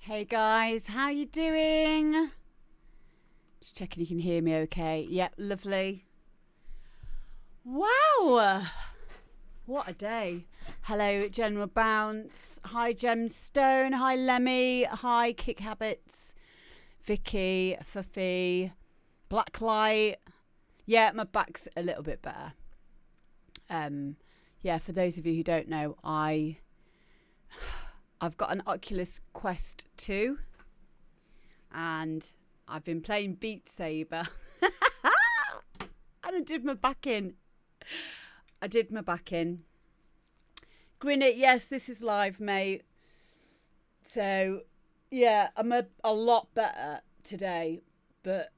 Hey guys, how you doing? Just checking you can hear me okay. Yep, lovely. Wow, what a day. Hello General Bounce, hi Gemstone, hi Lemmy, hi Kick Habits, Vicky, Fuffy, Blacklight. Yeah, my back's a little bit better. Yeah, for those of you who don't know, I've got an Oculus Quest 2 and I've been playing Beat Saber and I did my back in. Grin it, yes, this is live, mate. So, yeah, I'm a lot better today, but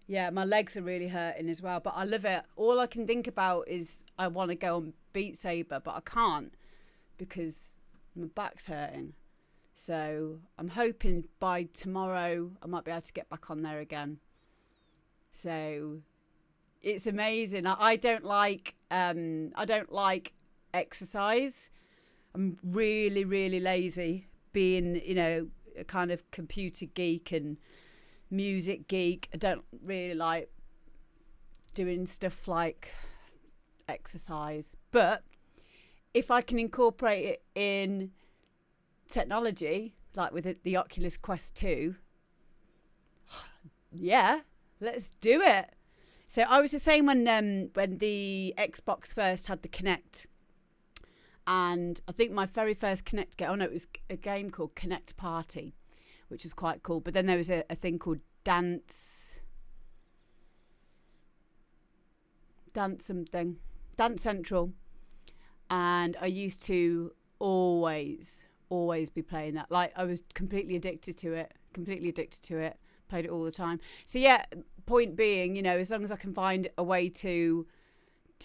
yeah, my legs are really hurting as well, but I love it. All I can think about is I want to go on Beat Saber, but I can't because my back's hurting. So I'm hoping by tomorrow I might be able to get back on there again. So it's amazing. I don't like exercise. I'm really, really lazy being, you know, a kind of computer geek and music geek, I don't really like doing stuff like exercise. But if I can incorporate it in technology, like with the Oculus Quest 2, yeah, let's do it. So I was the same when the Xbox first had the Kinect, and I think my very first Kinect game, it was a game called Kinect Party, which was quite cool. But then there was a thing called Dance Central, and I used to always be playing that. Like, I was completely addicted to it. Played it all the time. So yeah, point being, you know, as long as I can find a way to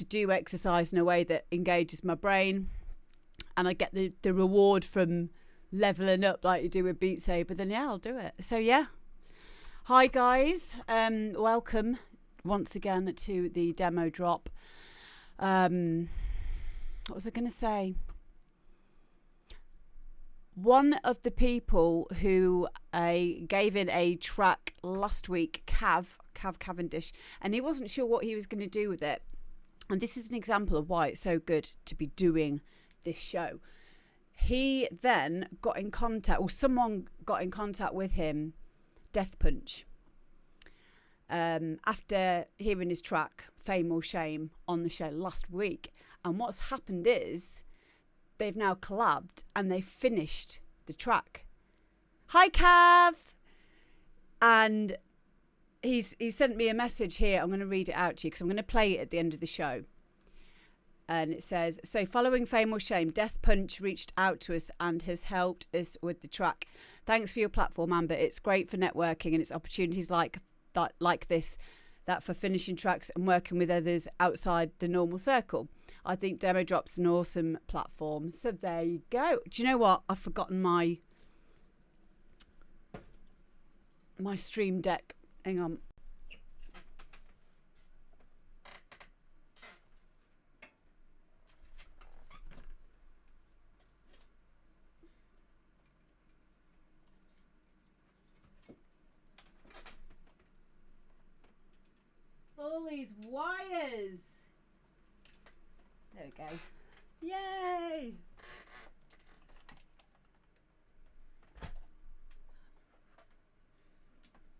do exercise in a way that engages my brain, and I get the reward from leveling up like you do with Beat Saber, then yeah, I'll do it. So yeah. Hi guys, welcome once again to the demo drop. What was I going to say? One of the people who gave in a track last week, Cav Cavendish, and he wasn't sure what he was going to do with it. And this is an example of why it's so good to be doing this show. He then got in contact, or someone got in contact with him, Death Punch, after hearing his track, Fame or Shame, on the show last week. And what's happened is, they've now collabed and they finished the track. Hi, Cav! And he sent me a message here. I'm going to read it out to you because I'm going to play it at the end of the show. And it says, so following Fame or Shame, Death Punch reached out to us and has helped us with the track. Thanks for your platform, Amber. It's great for networking, and it's opportunities like this that for finishing tracks and working with others outside the normal circle. I think Demo Drop's an awesome platform. So there you go. Do you know what? I've forgotten my Stream Deck. Hang on. All these wires. There we go. Yay!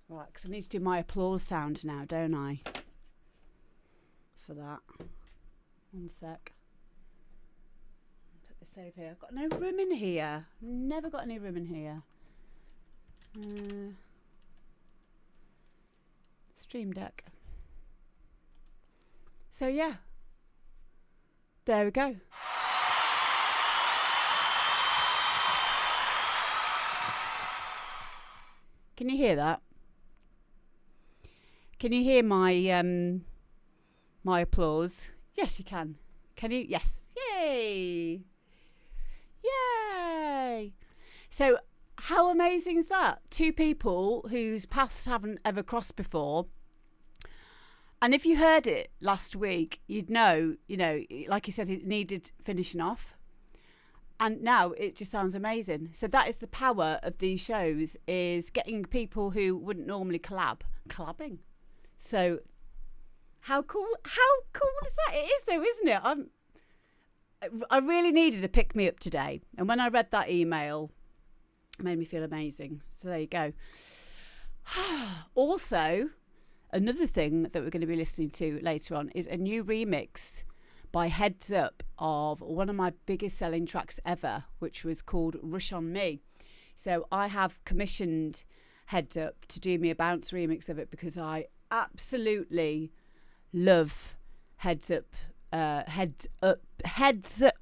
Right, because I need to do my applause sound now, don't I? For that. One sec. Put this over here. I've got no room in here. Never got any room in here. Stream Deck. So yeah, there we go. Can you hear that? Can you hear my my applause? Yes, you can. Can you? Yes. Yay! Yay! So how amazing is that? Two people whose paths haven't ever crossed before. And if you heard it last week, you'd know, you know, like you said, it needed finishing off. And now it just sounds amazing. So that is the power of these shows, is getting people who wouldn't normally collabing. So how cool is that? It is though, isn't it? I really needed a pick me up today. And when I read that email, it made me feel amazing. So there you go. Also, another thing that we're going to be listening to later on is a new remix by Heads Up of one of my biggest selling tracks ever, which was called Rush On Me. So I have commissioned Heads Up to do me a bounce remix of it because I absolutely love Heads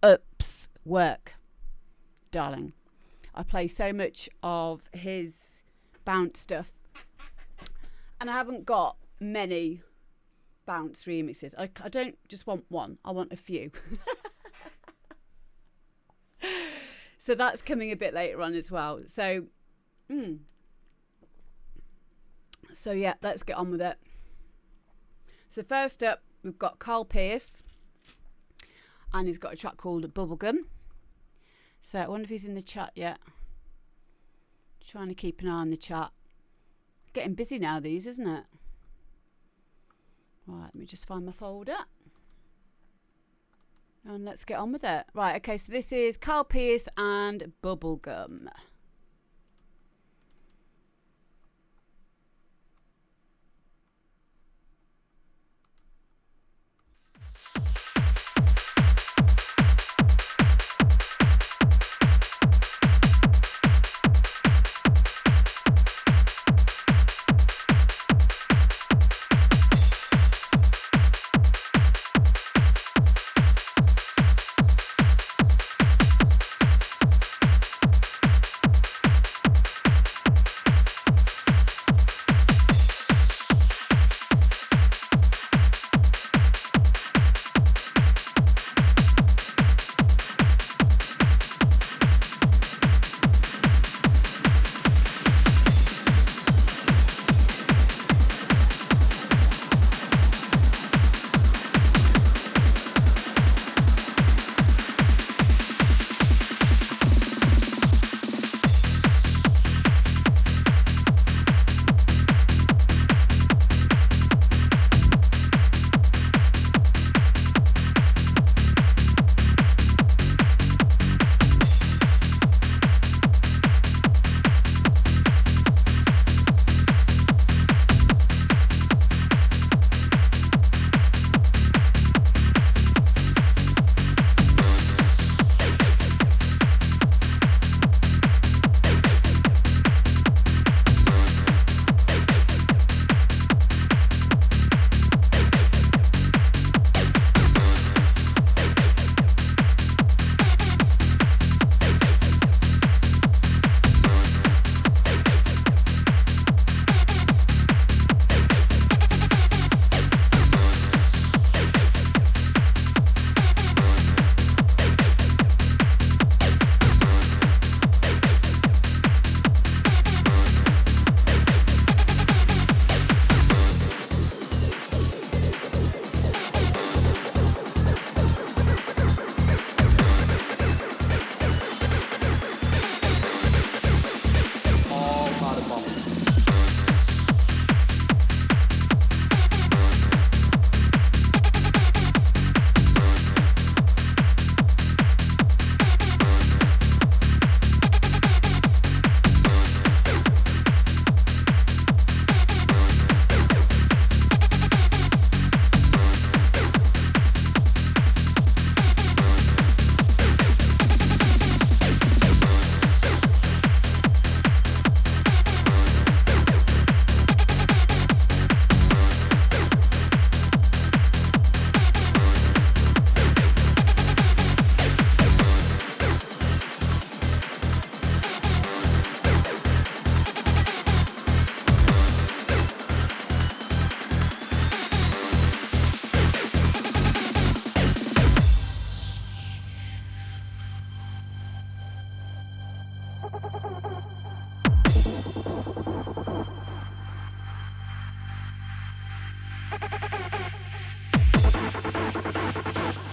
Up's work, darling. I play so much of his bounce stuff, and I haven't got many bounce remixes. I don't just want one, I want a few. So that's coming a bit later on as well. So yeah, let's get on with it. So first up, we've got Carl Pierce, and he's got a track called Bubblegum. So I wonder if he's in the chat yet. Trying to keep an eye on the chat. Getting busy now, these, isn't it? Right, let me just find my folder. And let's get on with it. Right, okay, so this is Carl Pierce and Bubblegum.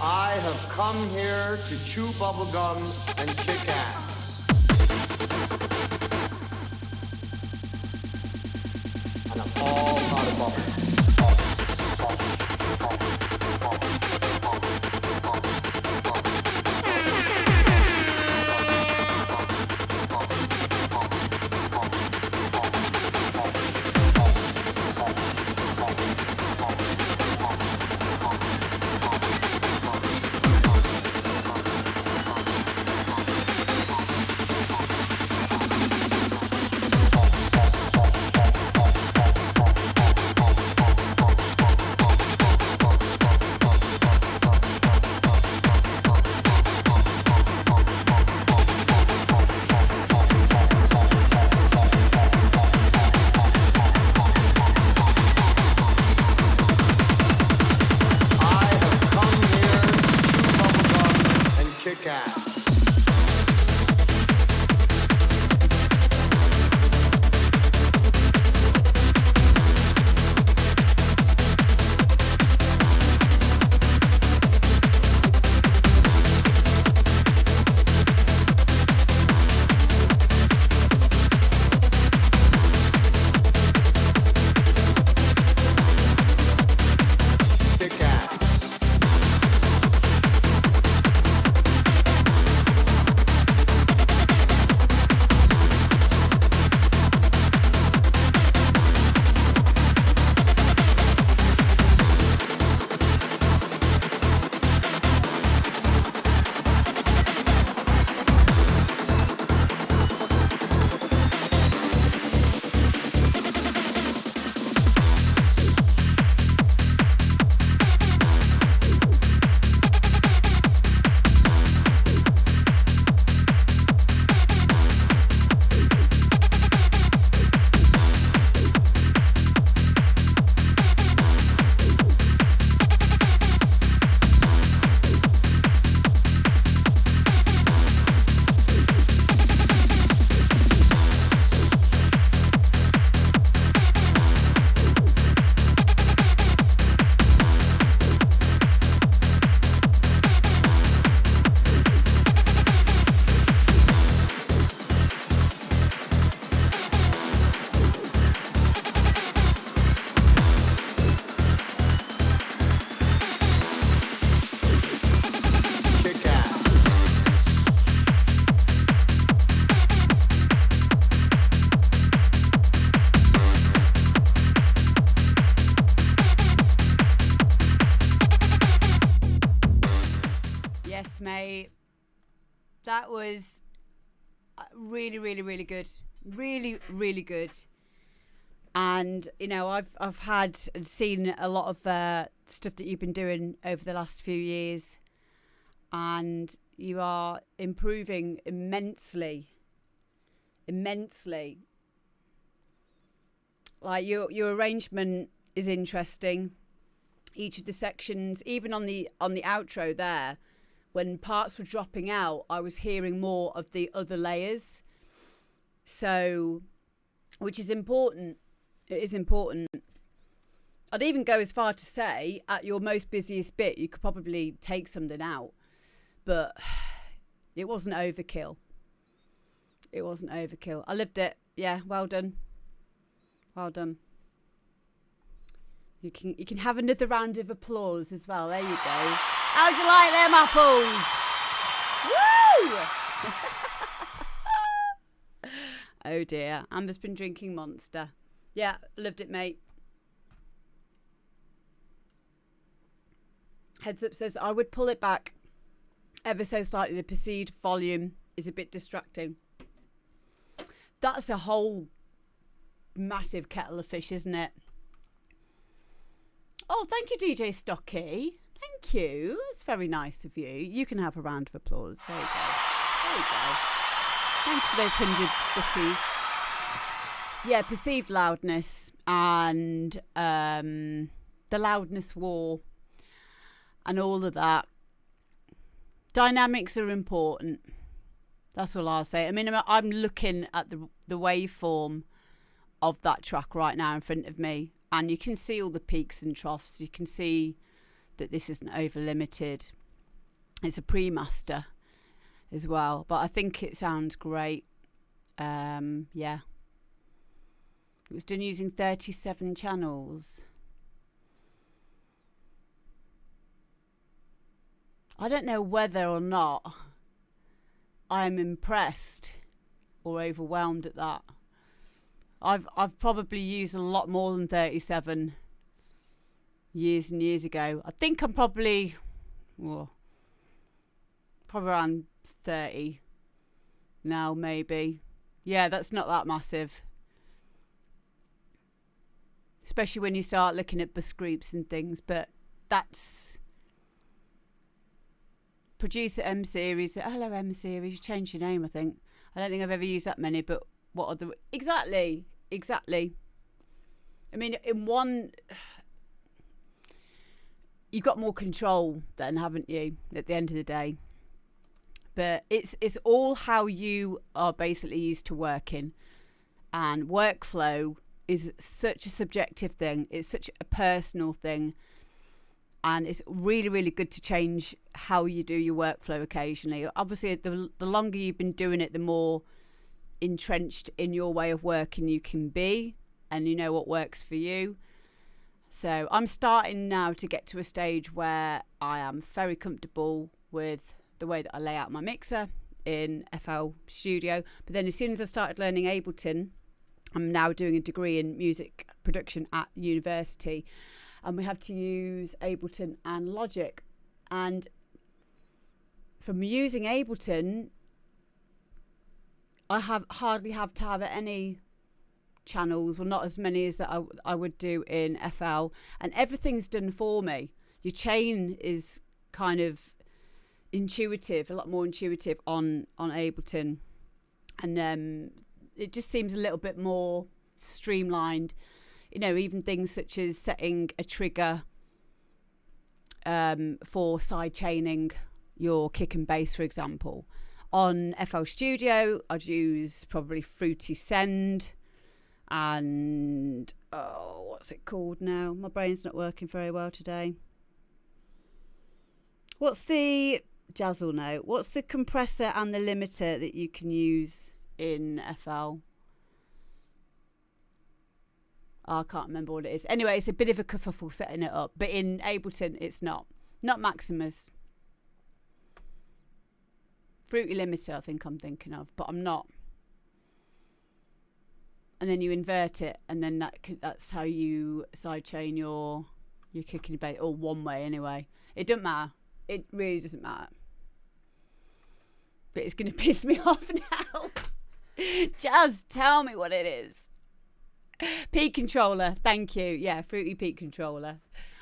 I have come here to chew bubblegum and kick ass. And I'm all out of bubble. that was really, really, really good. Really, really good. And, you know, I've had and seen a lot of stuff that you've been doing over the last few years. And you are improving immensely. Immensely. Like your arrangement is interesting. Each of the sections, even on the outro there, when parts were dropping out, I was hearing more of the other layers. So, which is important. It is important. I'd even go as far to say, at your most busiest bit, you could probably take something out. But it wasn't overkill. It wasn't overkill. I loved it. Yeah, well done. Well done. You can have another round of applause as well. There you go. How'd you like them apples? Woo! Oh dear. Amber's been drinking Monster. Yeah, loved it, mate. Heads Up says, I would pull it back ever so slightly. The perceived volume is a bit distracting. That's a whole massive kettle of fish, isn't it? Oh, thank you, DJ Stocky. Thank you. That's very nice of you. You can have a round of applause. There you go. There you go. Thanks for those 100 bitties. Yeah, perceived loudness and the loudness war and all of that. Dynamics are important. That's all I'll say. I mean, I'm looking at the waveform of that track right now in front of me, and you can see all the peaks and troughs. You can see that this isn't over limited. It's a pre-master as well, but I think it sounds great. Yeah. It was done using 37 channels. I don't know whether or not I'm impressed or overwhelmed at that. I've probably used a lot more than 37 years and years ago. I think I'm probably around 30 now, maybe. Yeah, that's not that massive. Especially when you start looking at bus groups and things, but that's producer M Series. Hello M Series, you changed your name, I think. I don't think I've ever used that many, but what are the exactly. I mean, in one, you've got more control then, haven't you? At the end of the day, but it's all how you are basically used to working, and workflow is such a subjective thing. It's such a personal thing, and it's really, really good to change how you do your workflow occasionally. Obviously, the longer you've been doing it, the more entrenched in your way of working you can be, and you know what works for you. So I'm starting now to get to a stage where I am very comfortable with the way that I lay out my mixer in FL Studio. But then as soon as I started learning Ableton, I'm now doing a degree in music production at university, and we have to use Ableton and Logic. And from using Ableton, I hardly have to have any channels, or not as many as that I would do in FL, and everything's done for me. Your chain is kind of intuitive, a lot more intuitive on Ableton, and it just seems a little bit more streamlined. You know, even things such as setting a trigger for side chaining your kick and bass, for example. On FL Studio, I'd use probably Fruity Send and, what's it called now? My brain's not working very well today. What's the Jazzle note? What's the compressor and the limiter that you can use in FL? I can't remember what it is. Anyway, it's a bit of a kerfuffle setting it up, but in Ableton, it's not. Not Maximus. Fruity limiter, I think I'm thinking of, but I'm not. And then you invert it, and then that's how you sidechain your kick and bass, or one way anyway. It doesn't matter. It really doesn't matter. but it's going to piss me off now. Just tell me what it is. Peak controller, thank you. Yeah, fruity peak controller.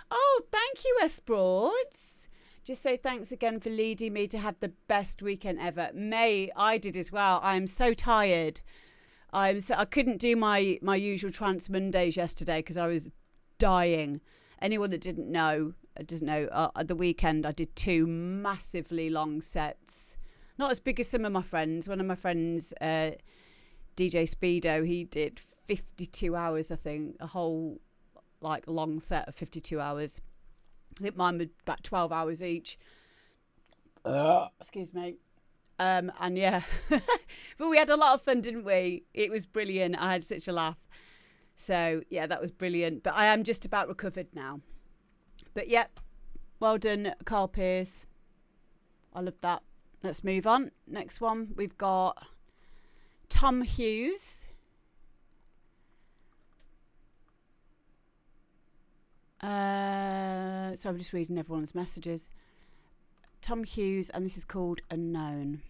Oh, thank you, Sports. Just say thanks again for leading me to have the best weekend ever. May, I did as well. I am so tired. I couldn't do my usual Trance Mondays yesterday because I was dying. Anyone that doesn't know, at the weekend I did 2 massively long sets. Not as big as some of my friends. One of my friends, DJ Speedo, he did 52 hours, I think. A whole long set of 52 hours. I think mine was about 12 hours each. Excuse me. And yeah, but we had a lot of fun, didn't we? It was brilliant. I had such a laugh. So yeah, that was brilliant. But I am just about recovered now. But yep, well done, Carl Pierce. I love that. Let's move on. Next one, we've got Tom Hughes. So I'm just reading everyone's messages. Tom Hughes, and this is called Unknown.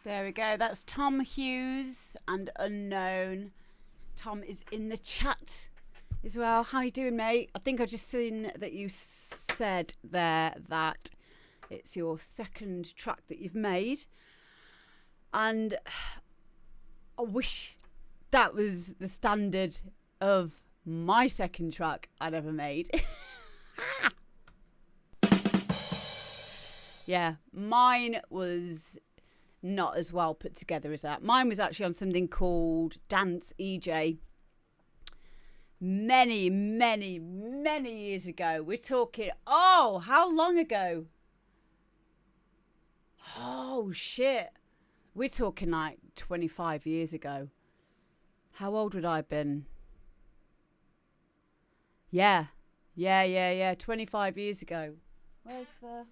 There we go. That's Tom Hughes and Unknown. Tom is in the chat as well. How you doing, mate? I think I've just seen that you said there that it's your second track that you've made. And I wish that was the standard of my second track I'd ever made. Yeah, mine was not as well put together as that. Mine was actually on something called Dance EJ. Many, many, many years ago. We're talking, how long ago? Oh, shit. We're talking like 25 years ago. How old would I have been? Yeah. Yeah. 25 years ago. Where's the...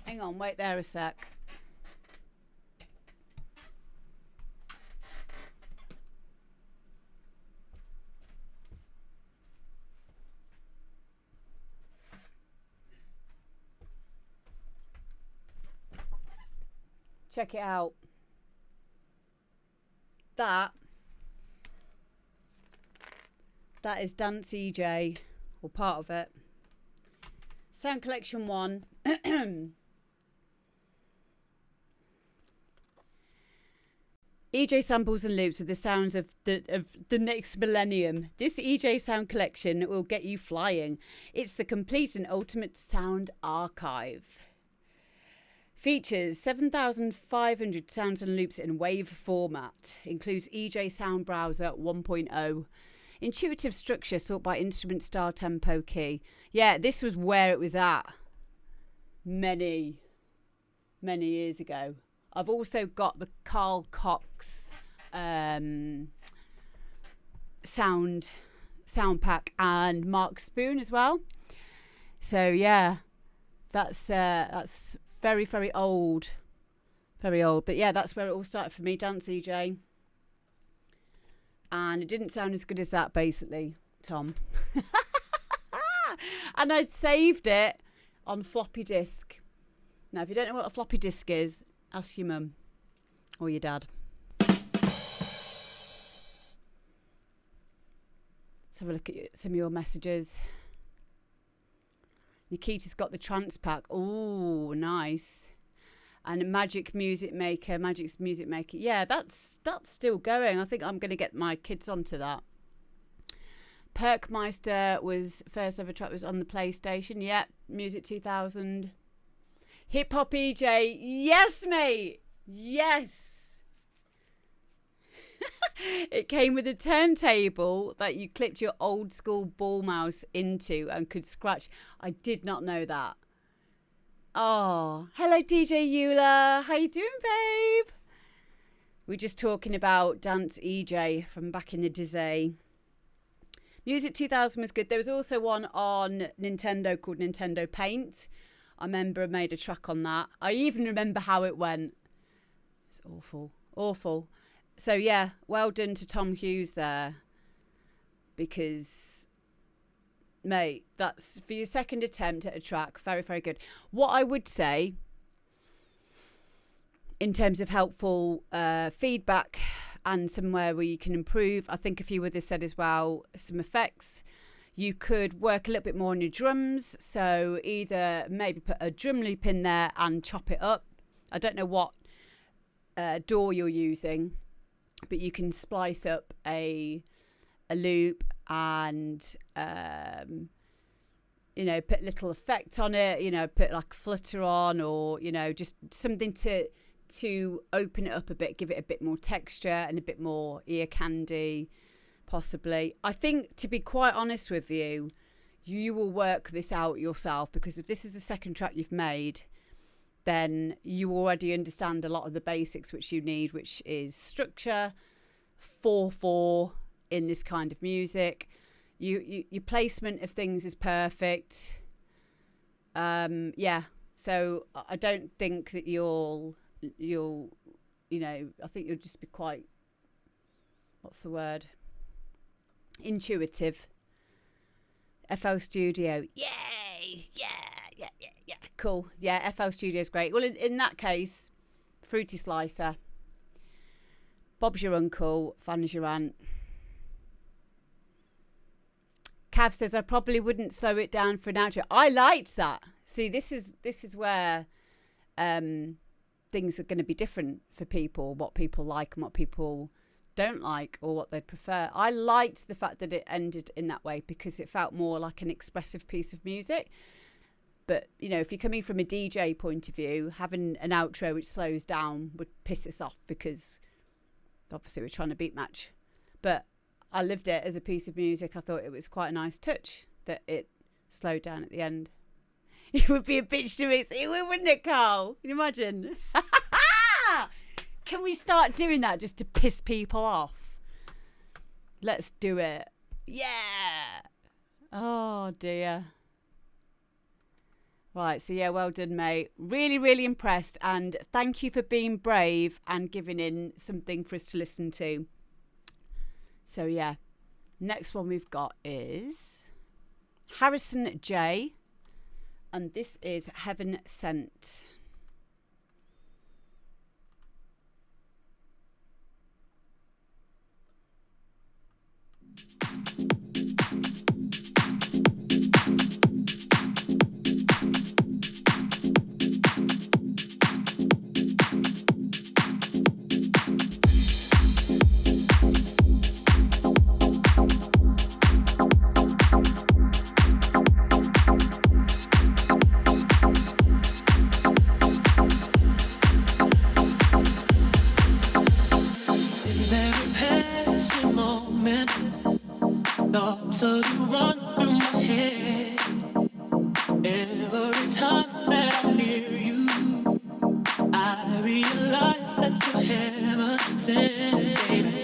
Hang on, wait there a sec. Check it out. That is Dance EJ, or part of it. Sound Collection 1. EJ samples and loops with the sounds of the next millennium. This EJ sound collection will get you flying. It's the complete and ultimate sound archive. Features 7,500 sounds and loops in WAV format. Includes EJ Sound Browser 1.0. Intuitive structure sought by instrument style tempo key. Yeah, this was where it was at many years ago. I've also got the Carl Cox sound pack and Mark Spoon as well. So yeah, that's very, very old. Very old. But yeah, that's where it all started for me, Dance EJ. And it didn't sound as good as that, basically, Tom. And I'd saved it on floppy disk. Now, if you don't know what a floppy disk is, ask your mum or your dad. Let's have a look at some of your messages. Nikita's got the trance pack. Oh, nice. And Magic's Music Maker. Yeah, that's still going. I think I'm going to get my kids onto that. Perkmeister was first ever track was on the PlayStation. Yeah, Music 2000. Hip Hop EJ. Yes, mate. Yes. It came with a turntable that you clipped your old school ball mouse into and could scratch. I did not know that. Oh, hello DJ Eula. How you doing, babe? We're just talking about Dance EJ from back in the day. Music 2000 was good. There was also one on Nintendo called Nintendo Paint. I remember I made a track on that. I even remember how it went. It's awful. So yeah, well done to Tom Hughes there. Because, mate, that's for your second attempt at a track. Very, very good. What I would say, in terms of helpful feedback and somewhere where you can improve, I think a few others said as well, some effects. You could work a little bit more on your drums. So either maybe put a drum loop in there and chop it up. I don't know what DAW you're using, but you can splice up a loop and put little effect on it, put like flutter on, or just something to open it up a bit, give it a bit more texture and a bit more ear candy, possibly. I think, to be quite honest with you, you will work this out yourself, because if this is the second track you've made, then you already understand a lot of the basics which you need, which is structure, 4/4 in this kind of music. Your placement of things is perfect. So I don't think that you'll I think you'll just be quite, what's the word? Intuitive. FL Studio. Yay! Yeah. Cool. Yeah, FL Studio is great. Well, in that case, Fruity Slicer. Bob's your uncle, Fan's your aunt. Cav says, I probably wouldn't slow it down for an outro. I liked that. See, this is where things are going to be different for people, what people like and what people don't like, or what they'd prefer. I liked the fact that it ended in that way, because it felt more like an expressive piece of music. But, if you're coming from a DJ point of view, having an outro which slows down would piss us off, because obviously we're trying to beat match. But I loved it as a piece of music. I thought it was quite a nice touch that it slowed down at the end. It would be a bitch to mix. It would, wouldn't it, Carl? Can you imagine? Can we start doing that just to piss people off? Let's do it. Yeah. Oh, dear. Right, so yeah, well done, mate. Really, really impressed. And thank you for being brave and giving in something for us to listen to. So, yeah. Next one we've got is Harrison J. And this is Heaven Sent. Thoughts of you run through my head. Every time that I'm near you, I realize that you're heaven sent, baby.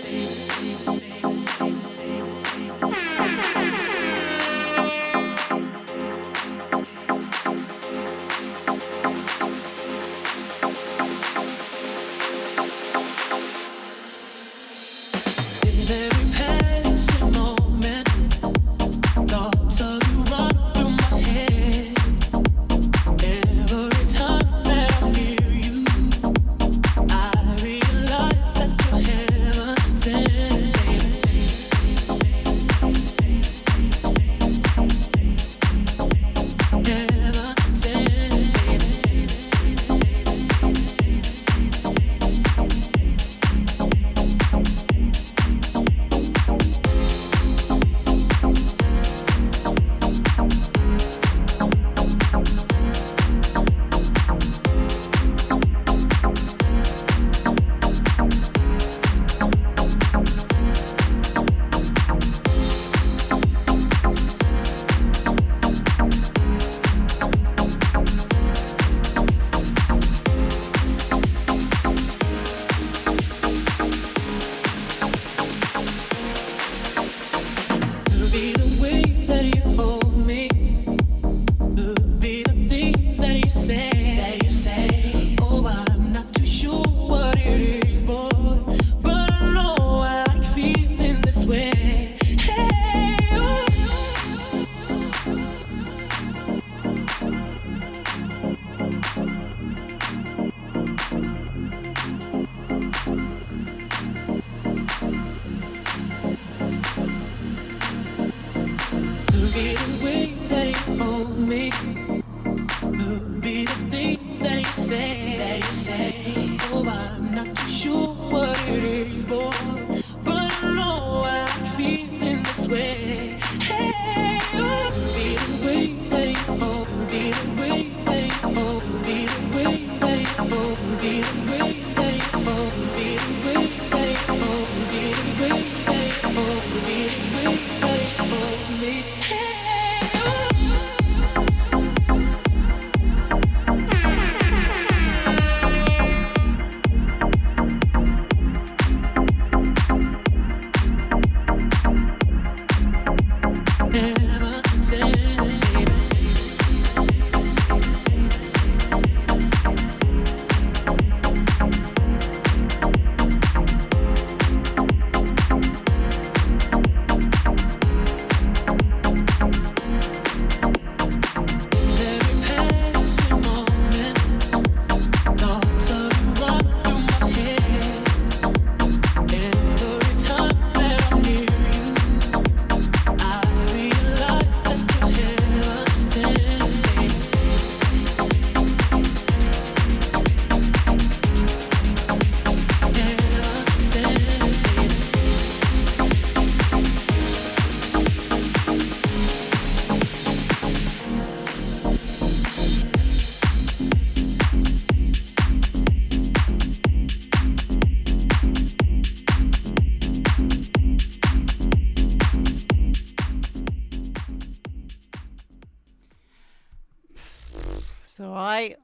It's all right.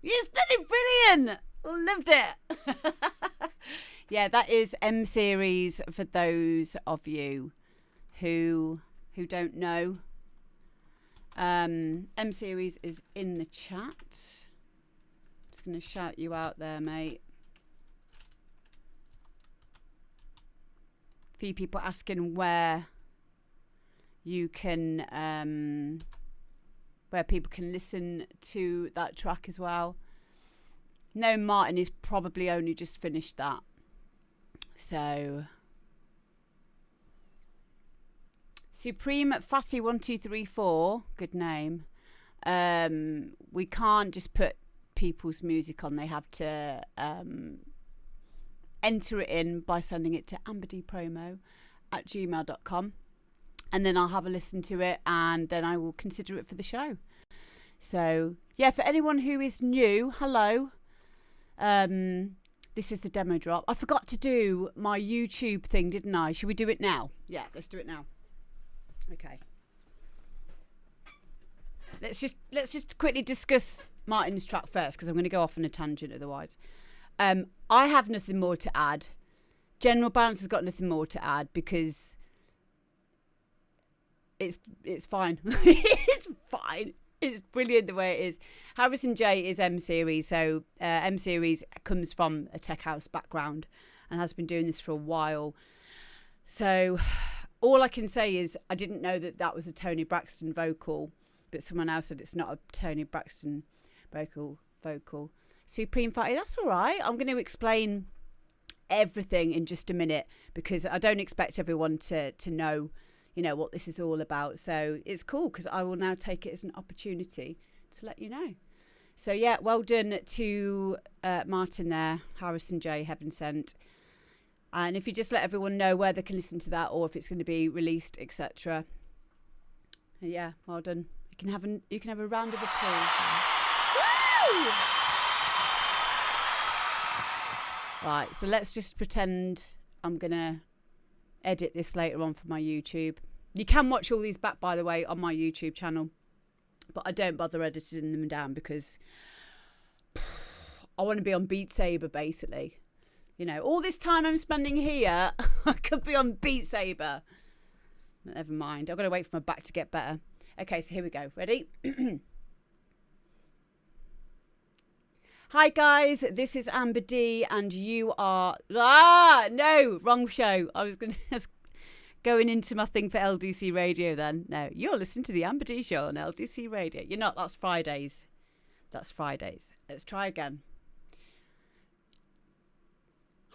It's bloody brilliant. Loved it. Yeah, that is M Series for those of you who don't know. M Series is in the chat. Just going to shout you out there, mate. A few people asking where you can, where people can listen to that track as well. No, Martin is probably only just finished that. So, Supreme Fatty 1234, good name. We can't just put people's music on. They have to enter it in by sending it to amberdpromo@gmail.com, and then I'll have a listen to it, and then I will consider it for the show. So, yeah, for anyone who is new, hello. This is the demo drop. I forgot to do my YouTube thing, didn't I? Should we do it now? Yeah, let's do it now. Okay. Let's just quickly discuss Martin's track first, because I'm going to go off on a tangent otherwise. I have nothing more to add. General Bounce has got nothing more to add because it's fine. It's fine. It's brilliant the way it is. Harrison J is M Series, so M Series comes from a tech house background and has been doing this for a while. So all I can say is I didn't know that was a Tony Braxton vocal, but someone else said it's not a Tony Braxton vocal. Supreme Fatty, that's all right. I'm going to explain everything in just a minute because I don't expect everyone to know, what this is all about. So it's cool because I will now take it as an opportunity to let you know. So yeah, well done to Martin there, Harrison J, Heaven Sent. And if you just let everyone know where they can listen to that or if it's going to be released, etc. Yeah, well done. You can have a round of applause. Woo! Right, so let's just pretend I'm going to edit this later on for my YouTube. You can watch all these back, by the way, on my YouTube channel, but I don't bother editing them down because I want to be on Beat Saber, basically. All this time I'm spending here, I could be on Beat Saber. Never mind, I've got to wait for my back to get better. Okay, so here we go. Ready? Hi guys, this is Amber D and you are... no, wrong show. I was going into my thing for LDC Radio then. No, you're listening to the Amber D show on LDC Radio. You're not, that's Fridays. Let's try again.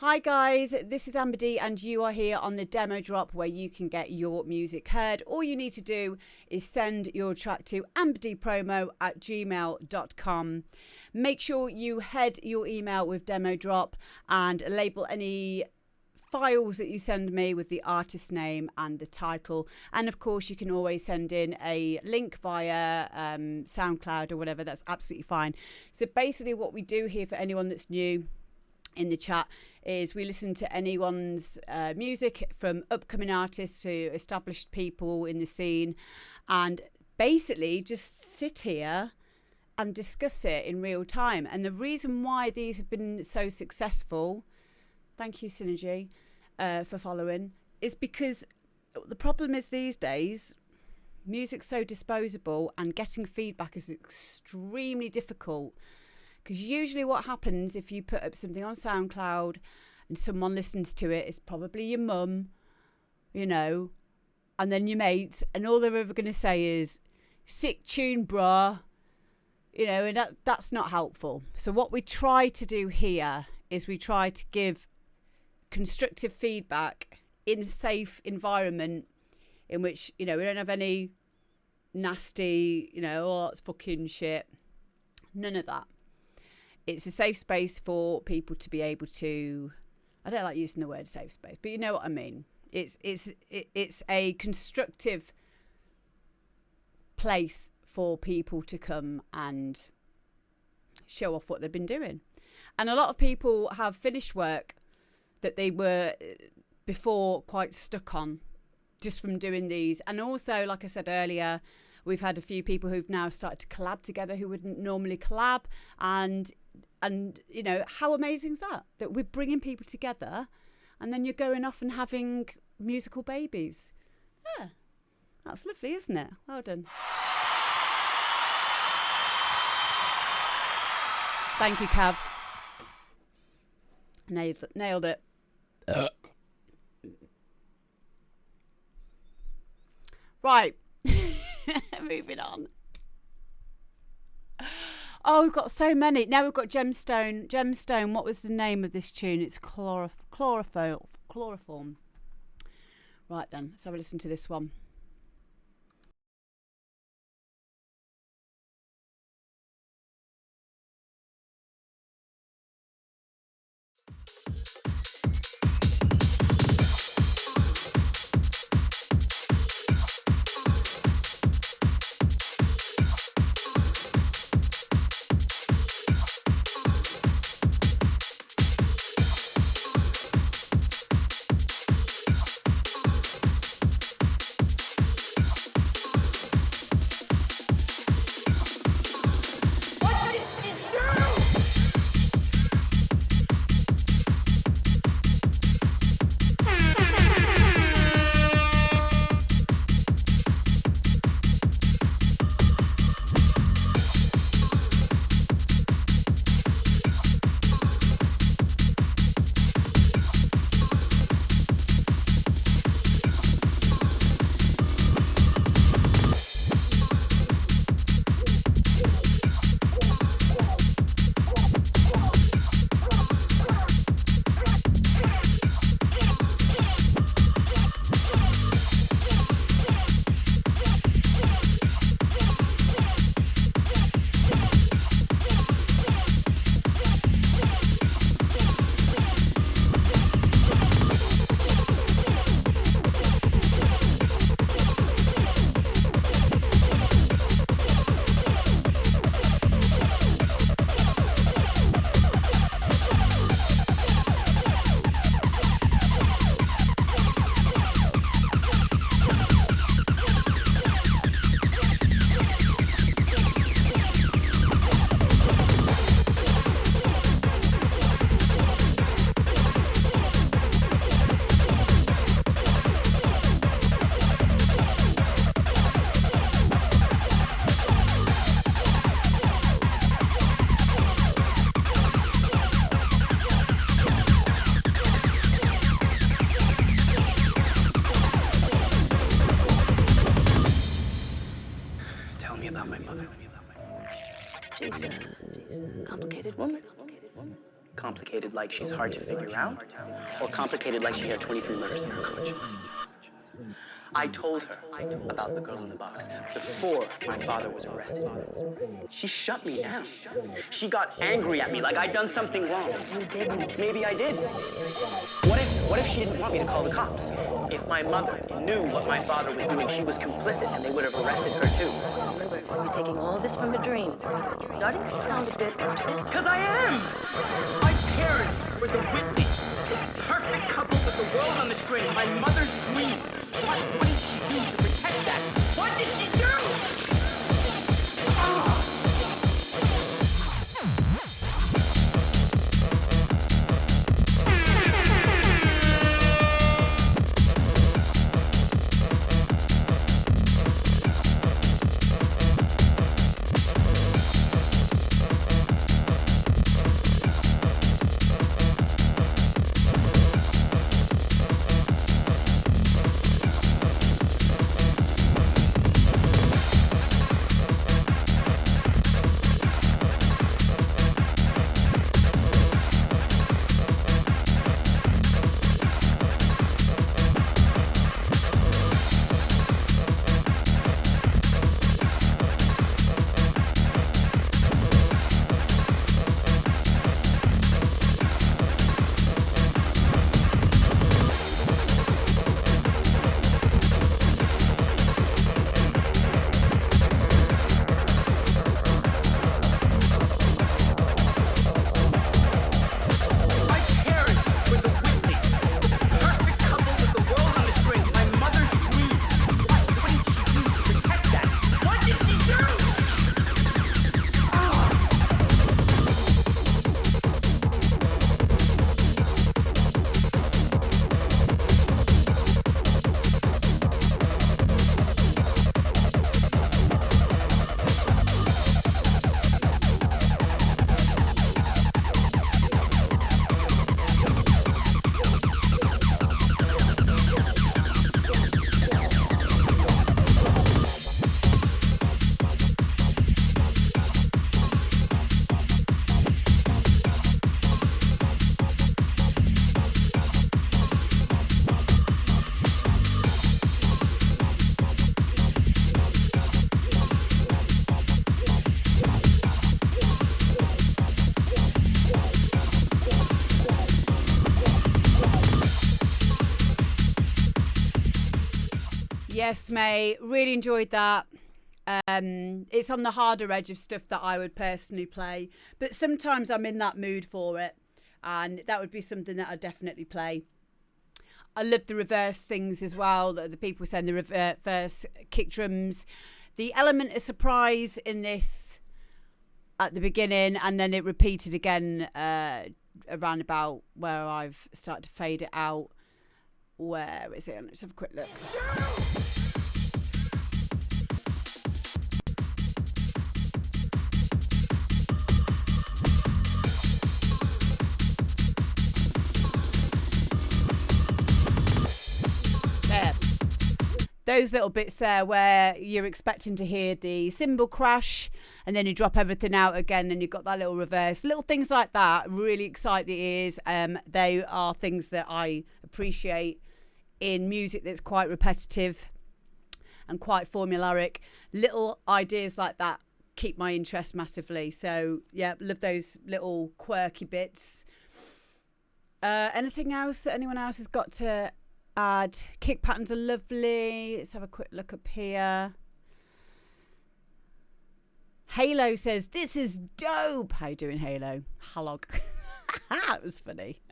Hi guys, this is Amber D and you are here on the demo drop where you can get your music heard. All you need to do is send your track to amberdpromo@gmail.com. Make sure you head your email with demo drop and label any files that you send me with the artist name and the title. And of course you can always send in a link via SoundCloud or whatever. That's absolutely fine. So basically what we do here for anyone that's new in the chat is we listen to anyone's music, from upcoming artists to established people in the scene, and basically just sit here and discuss it in real time. And the reason why these have been so successful, thank you Synergy for following, is because the problem is these days music's so disposable and getting feedback is extremely difficult. Because usually what happens if you put up something on SoundCloud and someone listens to it, it's probably your mum, and then your mates, and all they're ever going to say is, sick tune, brah, and that's not helpful. So what we try to do here is we try to give constructive feedback in a safe environment in which, we don't have any nasty, oh, it's fucking shit. None of that. It's a safe space for people to be able to, I don't like using the word safe space, but you know what I mean. It's a constructive place for people to come and show off what they've been doing. And a lot of people have finished work that they were before quite stuck on just from doing these. And also, like I said earlier, we've had a few people who've now started to collab together who wouldn't normally collab, and And, you know, how amazing is that? That we're bringing people together and then you're going off and having musical babies. Yeah, that's lovely, isn't it? Well done. Thank you, Cav. Nailed it. Right. Moving on. Oh, we've got so many. Now we've got Gemstone. Gemstone, what was the name of this tune? It's Chloroform. Right then, let's have a listen to this one. She's a complicated woman. Complicated like she's hard to figure out? Or complicated like she had 23 murders in her conscience? I told her about the girl in the box before my father was arrested. She shut me down. She got angry at me like I'd done something wrong. You didn't. Maybe I did. What if she didn't want me to call the cops? If my mother knew what my father was doing, she was complicit and they would have arrested her too. Are you taking all this from a dream? You're starting to sound a bit obsessed. Because I am! My parents were the witness. The perfect couple with the world on the string. My mother's dream. What did she do to protect that? What did she do? Yes, mate. Really enjoyed that. It's on the harder edge of stuff that I would personally play, but sometimes I'm in that mood for it, and that would be something that I'd definitely play. I love the reverse things as well. The people saying the reverse kick drums, the element of surprise in this at the beginning, and then it repeated again around about where I've started to fade it out. Where is it? Let's have a quick look. There. Those little bits there where you're expecting to hear the cymbal crash and then you drop everything out again and you've got that little reverse. Little things like that really excite the ears. They are things that I appreciate in music that's quite repetitive and quite formulaic. Little ideas like that keep my interest massively. So yeah, love those little quirky bits. Anything else that anyone else has got to add? Kick patterns are lovely. Let's have a quick look up here. Halo says, this is dope. How you doing, Halo? Halog. That was funny.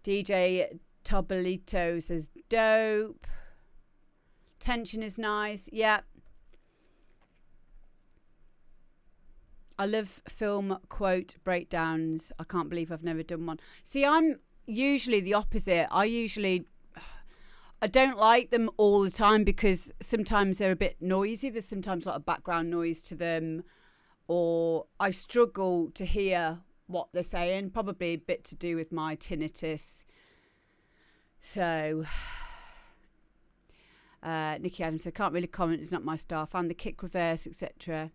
DJ Tobolito says, dope. Tension is nice. Yeah. I love film quote breakdowns. I can't believe I've never done one. See, I'm usually the opposite. I don't like them all the time because sometimes they're a bit noisy. There's sometimes a lot of background noise to them, or I struggle to hear what they're saying. Probably a bit to do with my tinnitus. So, Nikki Adams, I can't really comment. It's not my style. I found the kick reverse, etc.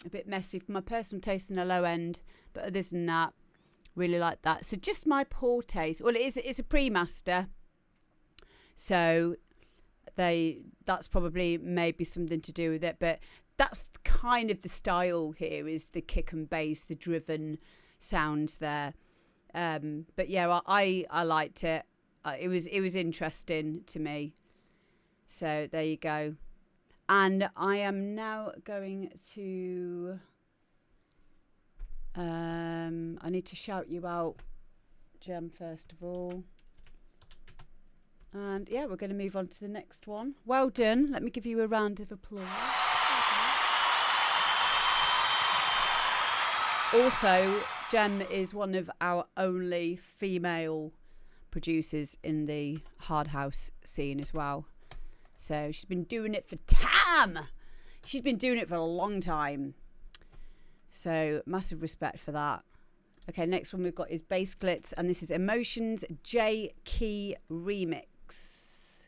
a bit messy for my personal taste in the low end, but other than that, really like that. So just my poor taste. Well, it's a pre-master, so that's probably maybe something to do with it, but that's kind of the style here, is the kick and bass, the driven sounds there. But yeah, I liked it. It was interesting to me. So there you go. And I am now going to I need to shout you out, Jem, first of all. And yeah, we're going to move on to the next one. Well done. Let me give you a round of applause. Also, Jem is one of our only female producers in the hard house scene as well. So she's been doing it for time. She's been doing it for a long time. So massive respect for that. Okay, next one we've got is Bass Glitz, and this is Emotions J Key Remix.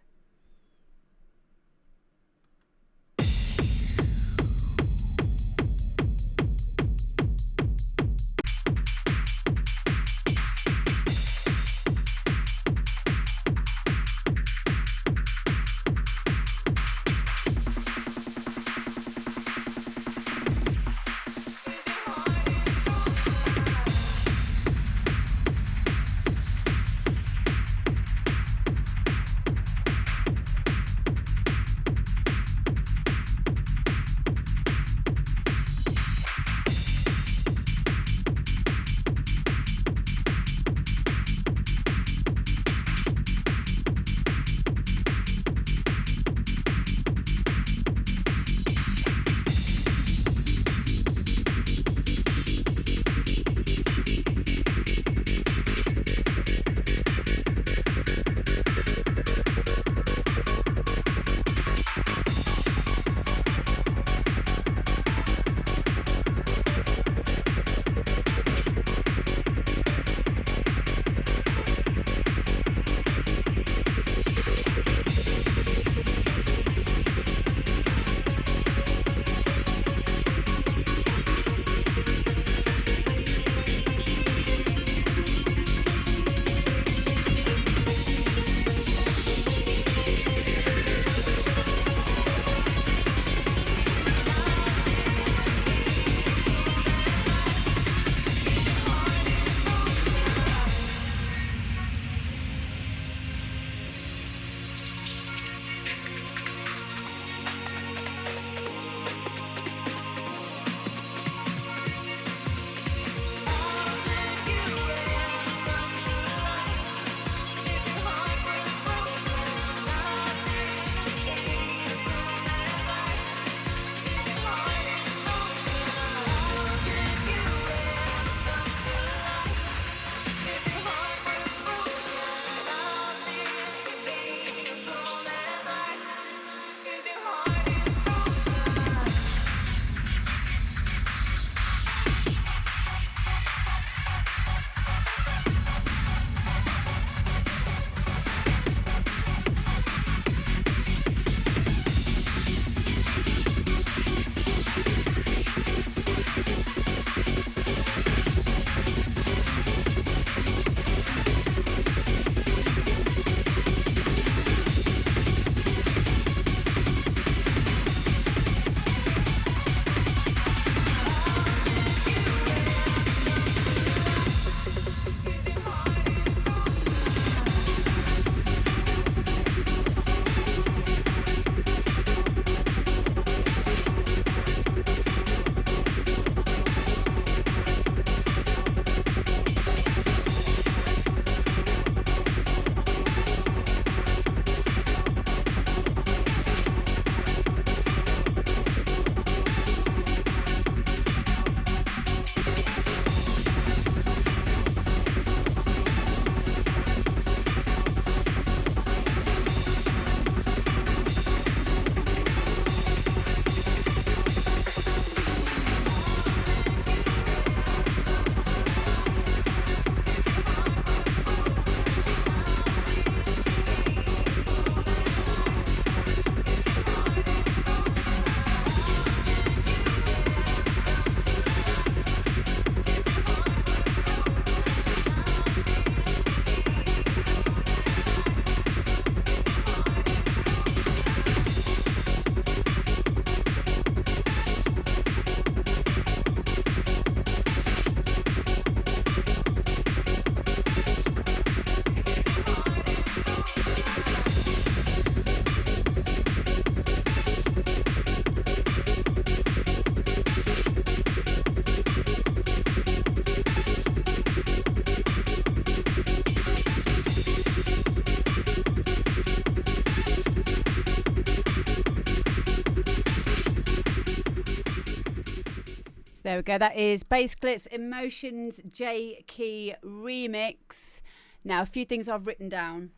there we go. That is Bassclips Emotions J Key remix. Now, a few things I've written down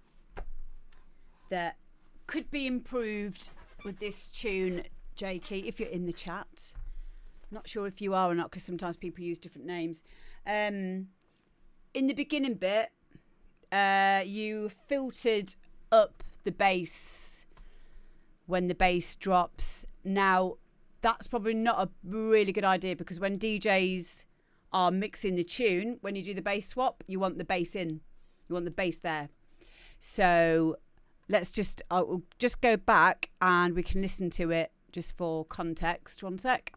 that could be improved with this tune, J Key, if you're in the chat. Not sure if you are or not, because sometimes people use different names. In the beginning bit, you filtered up the bass when the bass drops. Now, that's probably not a really good idea, because when DJs are mixing the tune, when you do the bass swap, you want the bass in. You want the bass there. So I'll just go back and we can listen to it just for context. One sec.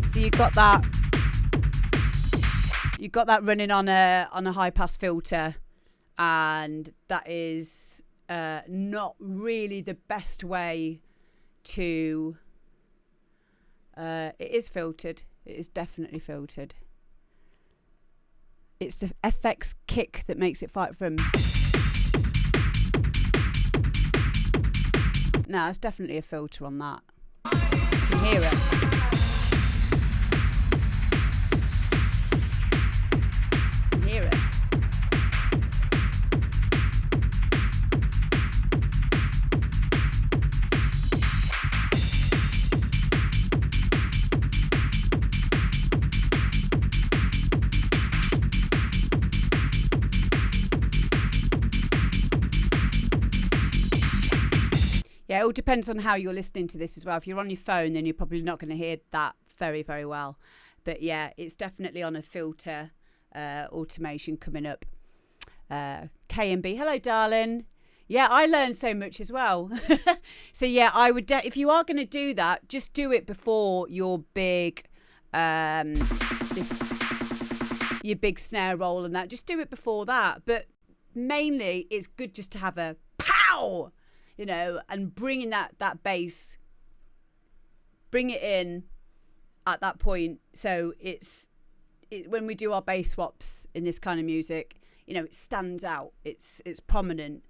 So you got that running on a high pass filter, and that is not really the best way to. It is filtered. It is definitely filtered. It's the FX kick that makes it fight from. No, it's definitely a filter on that. You can hear it. Yeah, it all depends on how you're listening to this as well. If you're on your phone, then you're probably not going to hear that very, very well. But yeah, it's definitely on a filter automation coming up. K&B, hello, darling. Yeah, I learned so much as well. So yeah, I would, if you are going to do that, just do it before your big, your big snare roll and that. Just do it before that. But mainly, it's good just to have a pow, you know, and bringing that bass, bring it in at that point. So it's when we do our bass swaps in this kind of music, you know, it stands out. It's prominent,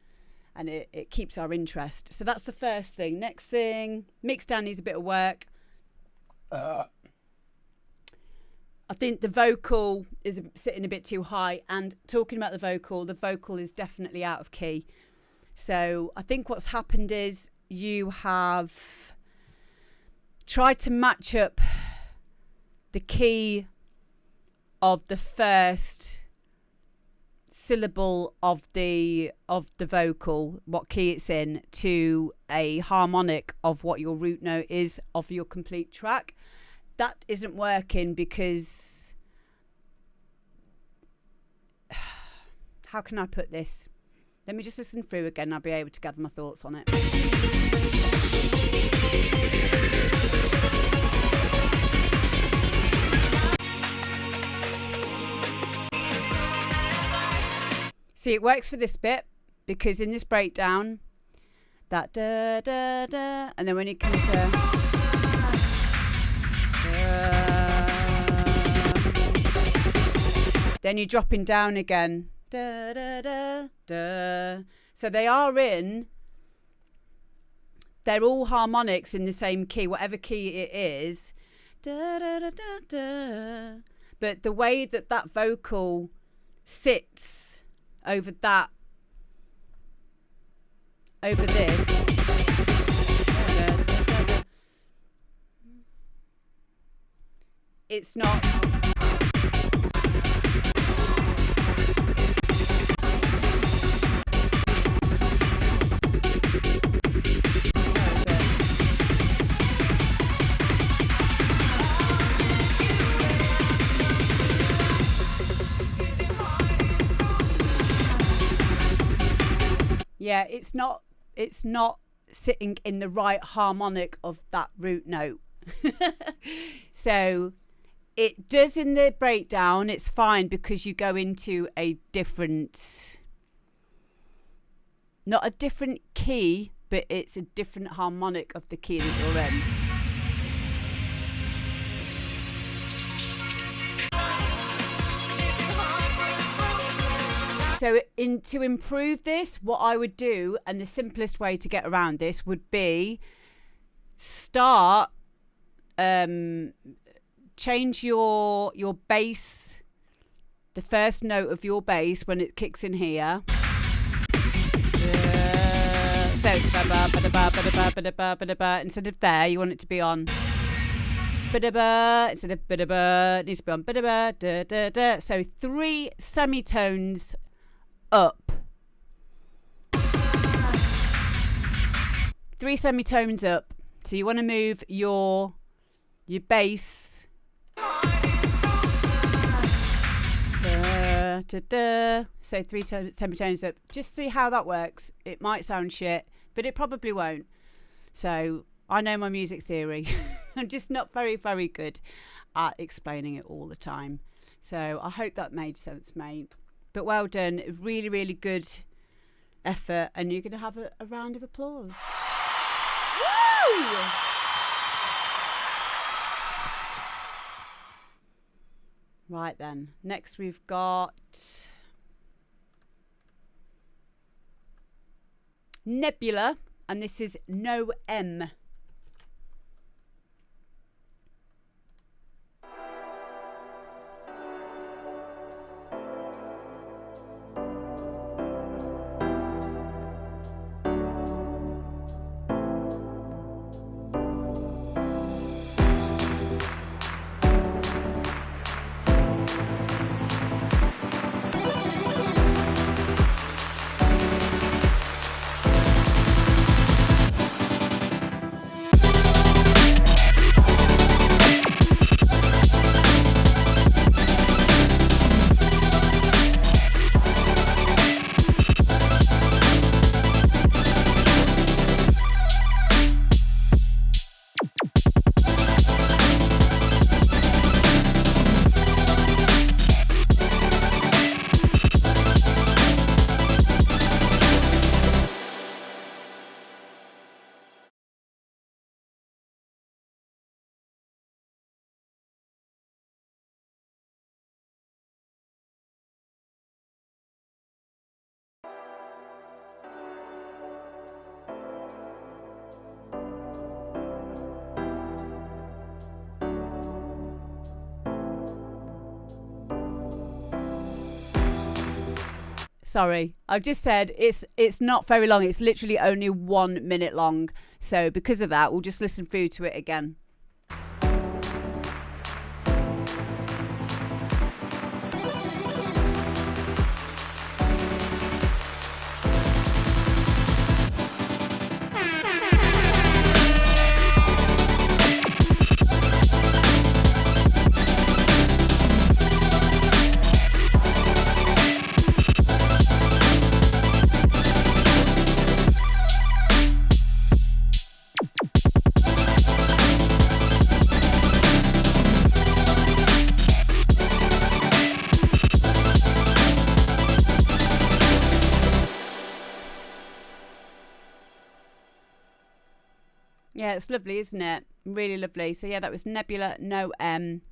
and it keeps our interest. So that's the first thing. Next thing, mix down needs a bit of work. I think the vocal is sitting a bit too high. And talking about the vocal is definitely out of key. So I think what's happened is you have tried to match up the key of the first syllable of the vocal, what key it's in, to a harmonic of what your root note is of your complete track. That isn't working because how can I put this? Let me just listen through again and I'll be able to gather my thoughts on it. See, it works for this bit because in this breakdown, that da da da, and then when it comes to then you're dropping down again. Da, da, da, da. So they're all harmonics in the same key, whatever key it is. Da, da, da, da, da. But the way that vocal sits over this. It's not. Yeah, it's not sitting in the right harmonic of that root note. So it does in the breakdown, it's fine because you go into a different, not a different key, but it's a different harmonic of the key that you're in. So to improve this, what I would do, and the simplest way to get around this would be start, change your bass, the first note of your bass when it kicks in here. So instead of there, you want it to be on. Instead of it needs to be on. So 3 semitones up. 3 semitones up. So you want to move your bass. So 3 semitones up. Just see how that works. It might sound shit, but it probably won't. So I know my music theory. I'm just not very, very good at explaining it all the time. So I hope that made sense, mate. But well done. Really, really good effort. And you're going to have a round of applause. Woo! Right then. Next we've got Nebula. And this is No M. Sorry, I've just said it's not very long. It's literally only 1 minute long. So because of that, we'll just listen through to it again. Yeah, it's lovely, isn't it? Really lovely. So yeah, that was Nebula, No M.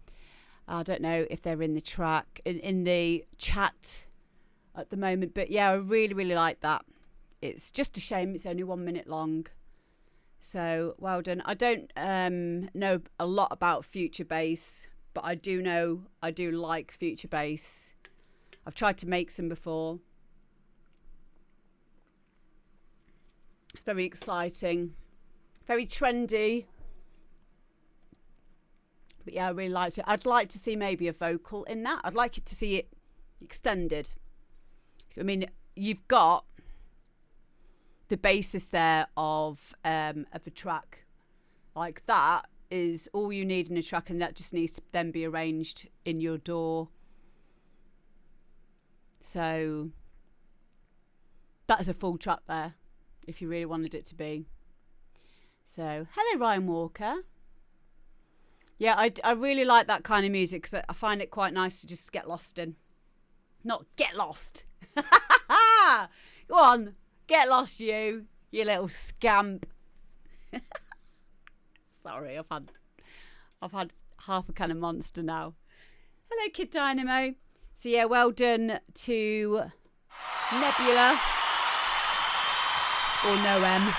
I don't know if they're in the track, in the chat at the moment, but yeah, I really, really like that. It's just a shame it's only 1 minute long. So well done. I don't know a lot about Future Bass, but I do know I do like Future Bass. I've tried to make some before. It's very exciting. Very trendy. But yeah, I really liked it. I'd like to see maybe a vocal in that. I'd like to see it extended. I mean, you've got the basis there of a track. Like that is all you need in a track, and that just needs to then be arranged in your DAW. So that is a full track there, if you really wanted it to be. So, hello Ryan Walker. Yeah, I really like that kind of music because I find it quite nice to just get lost in. Not get lost. Go on, get lost you little scamp. Sorry, I've had half a can of Monster now. Hello Kid Dynamo. So yeah, well done to Nebula. Or no M.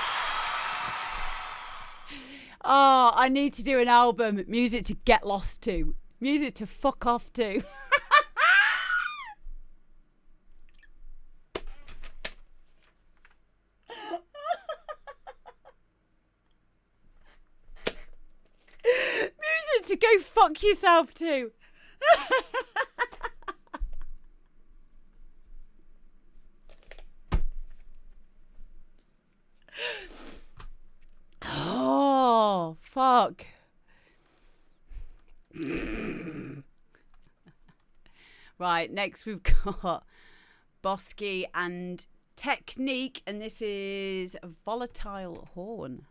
Oh, I need to do an album. Music to get lost to. Music to fuck off to. Music to go fuck yourself to. Oh, fuck. Right, next we've got Bosky and Technique, and this is a Volatile Horn.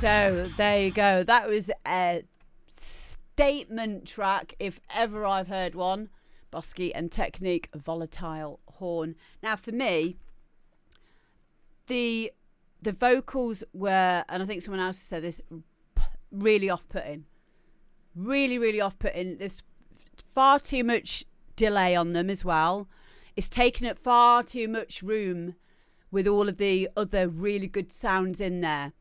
So there you go. That was a statement track, if ever I've heard one. Bosky and Technique, Volatile Horn. Now for me, the vocals were, and I think someone else said this, really off-putting. Really, really off-putting. There's far too much delay on them as well. It's taken up far too much room with all of the other really good sounds in there.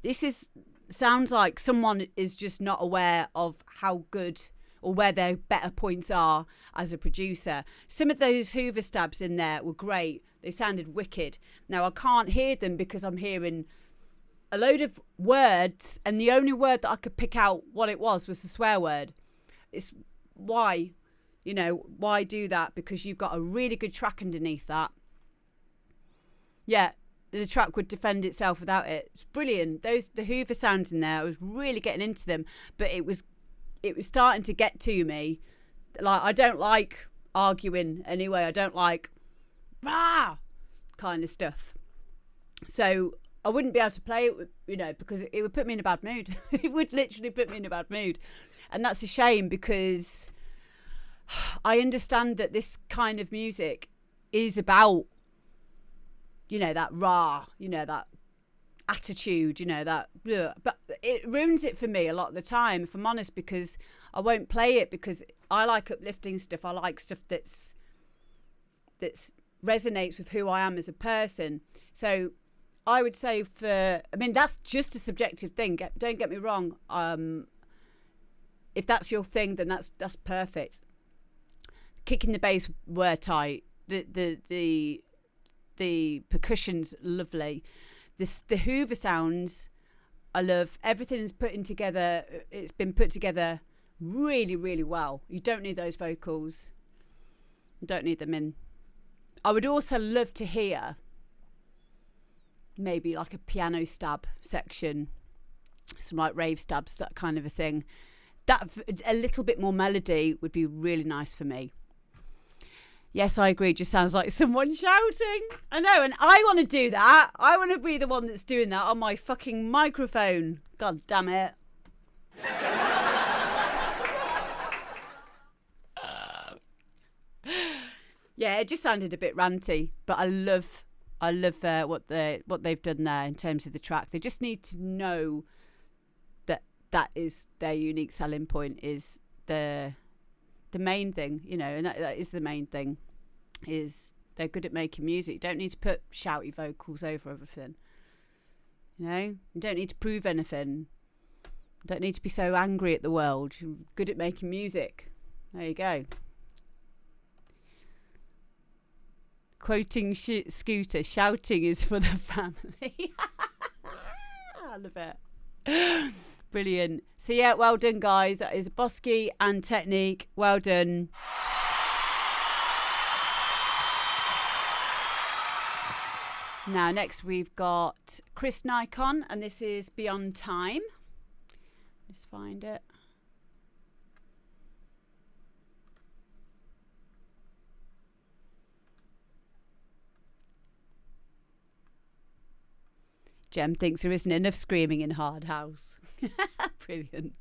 This sounds like someone is just not aware of how good or where their better points are as a producer. Some of those Hoover stabs in there were great. They sounded wicked. Now I can't hear them because I'm hearing a load of words, and the only word that I could pick out what it was the swear word. It's why, why do that? Because you've got a really good track underneath that. Yeah, the track would defend itself without it. It's brilliant. The Hoover sounds in there, I was really getting into them, but it was starting to get to me. Like, I don't like arguing anyway. I don't like rah kind of stuff. So I wouldn't be able to play it, because it would put me in a bad mood. It would literally put me in a bad mood. And that's a shame, because I understand that this kind of music is about, that rah, that attitude, that, but it ruins it for me a lot of the time, if I'm honest, because I won't play it, because I like uplifting stuff. I like stuff that's resonates with who I am as a person. So I would say that's just a subjective thing. Don't get me wrong. If that's your thing, then that's perfect. Kicking the bass were tight. The percussion's lovely. The Hoover sounds, I love. Everything's it's been put together really, really well. You don't need those vocals. You don't need them in. I would also love to hear maybe like a piano stab section, some like rave stabs, that kind of a thing. That a little bit more melody would be really nice for me. Yes, I agree. It just sounds like someone shouting. I know, and I want to do that. I want to be the one that's doing that on my fucking microphone. God damn it. Yeah, it just sounded a bit ranty, but I love what they've done there in terms of the track. They just need to know that is their unique selling point, is the main thing, and that is the main thing, is they're good at making music. You don't need to put shouty vocals over everything. You don't need to prove anything. You don't need to be so angry at the world. You're good at making music. There you go. Quoting Scooter, shouting is for the family. I love it. Brilliant. So yeah, well done guys. That is Bosky and Technique. Well done. Now next we've got Chris Nikon, and this is Beyond Time. Let's find it. Jem thinks there isn't enough screaming in Hard House. Brilliant.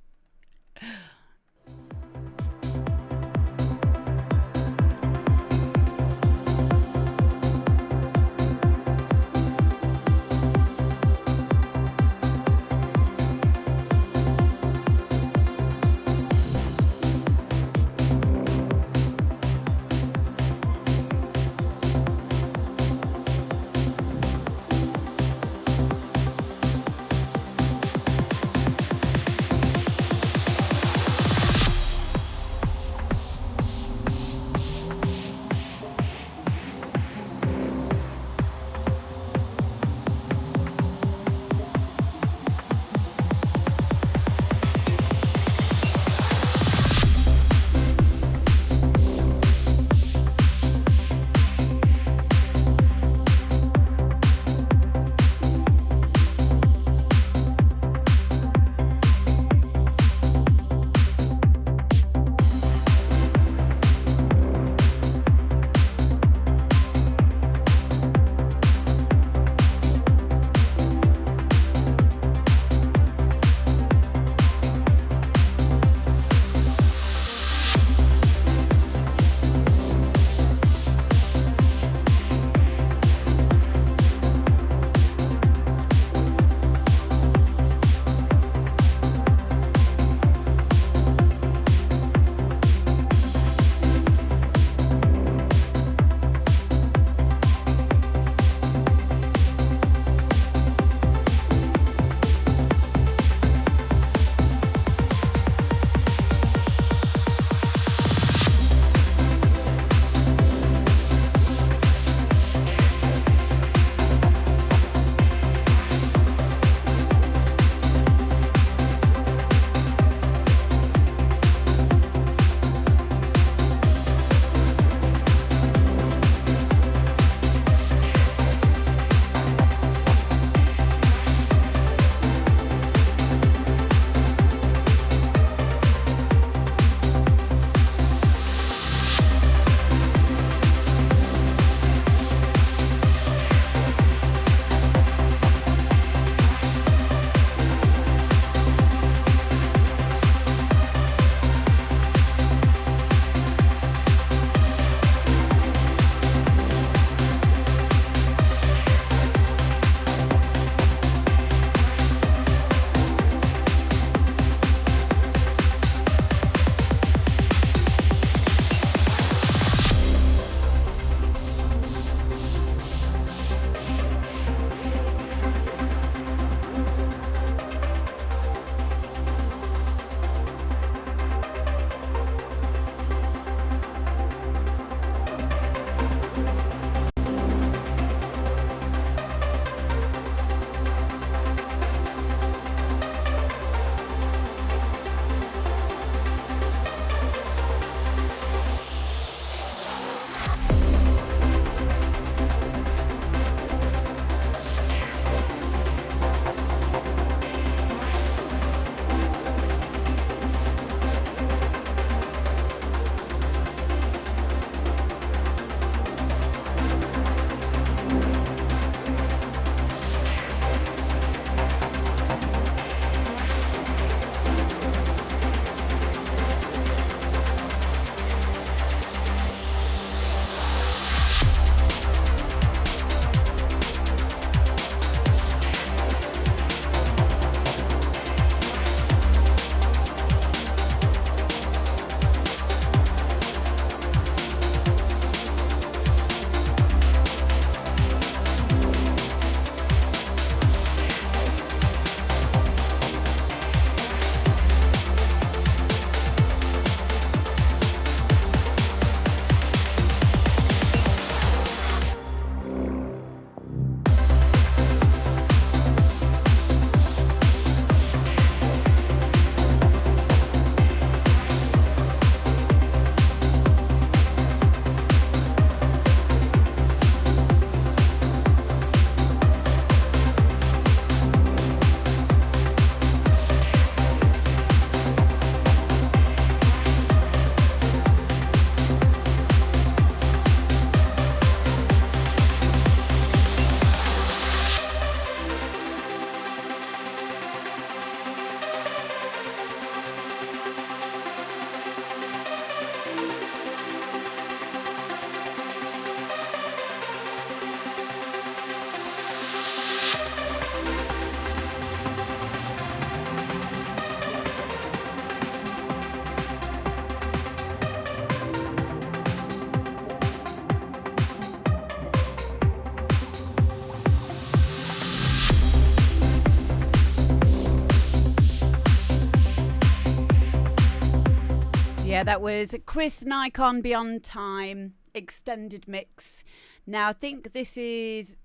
that was Chris Nikon, Beyond Time, extended mix. Now, I think this is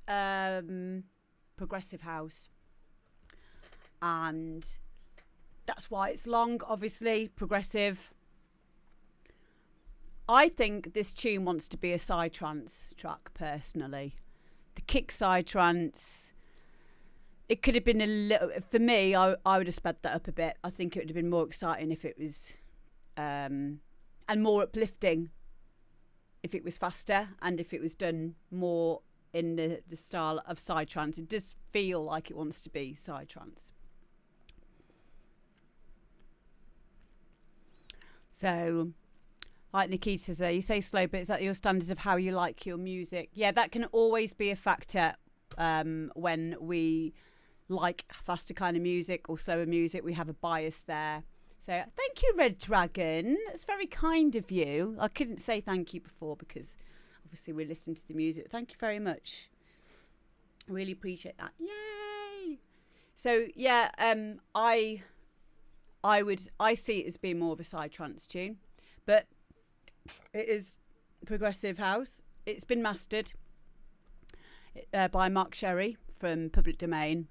progressive house. And that's why it's long, obviously, progressive. I think this tune wants to be a psytrance track, personally. The kick psytrance, it could have been a little, for me, I would have sped that up a bit. I think it would have been more exciting if it was, and more uplifting if it was faster and if it was done more in the style of psytrance. It does feel like it wants to be psytrance. So, like Nikita says there, you say slow, but is that your standards of how you like your music? Yeah, that can always be a factor when we like faster kind of music or slower music. We have a bias there. So thank you, Red Dragon. That's very kind of you. I couldn't say thank you before because obviously we're listening to the music. Thank you very much. I really appreciate that. Yay! So yeah, I see it as being more of a psytrance tune, but it is progressive house. It's been mastered by Mark Sherry from Public Domain.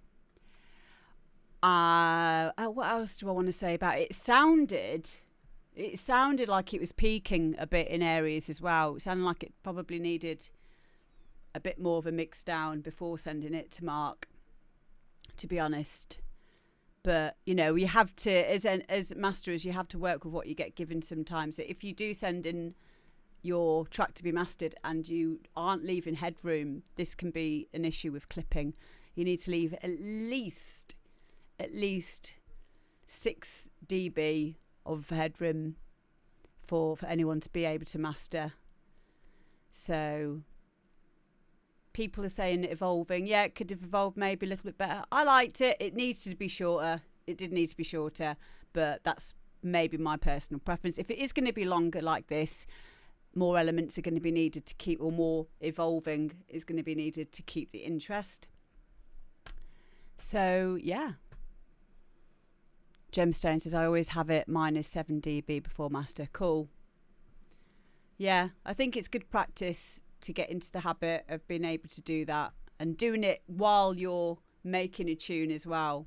What else do I want to say about it? It sounded like it was peaking a bit in areas as well. It sounded like it probably needed a bit more of a mix down before sending it to Mark, to be honest. But, you know, you have to, as masters, you have to work with what you get given sometimes. So if you do send in your track to be mastered and you aren't leaving headroom, this can be an issue with clipping. You need to leave at least 6 dB of headroom for anyone to be able to master. So people are saying evolving. Yeah, it could have evolved maybe a little bit better. I liked it. It needs to be shorter. It did need to be shorter, but that's maybe my personal preference. If it is going to be longer like this, more elements are going to be needed to keep, or more evolving is going to be needed to keep the interest. So, yeah. Gemstone says, I always have it minus 7 dB before master. Cool. Yeah, I think it's good practice to get into the habit of being able to do that and doing it while you're making a tune as well.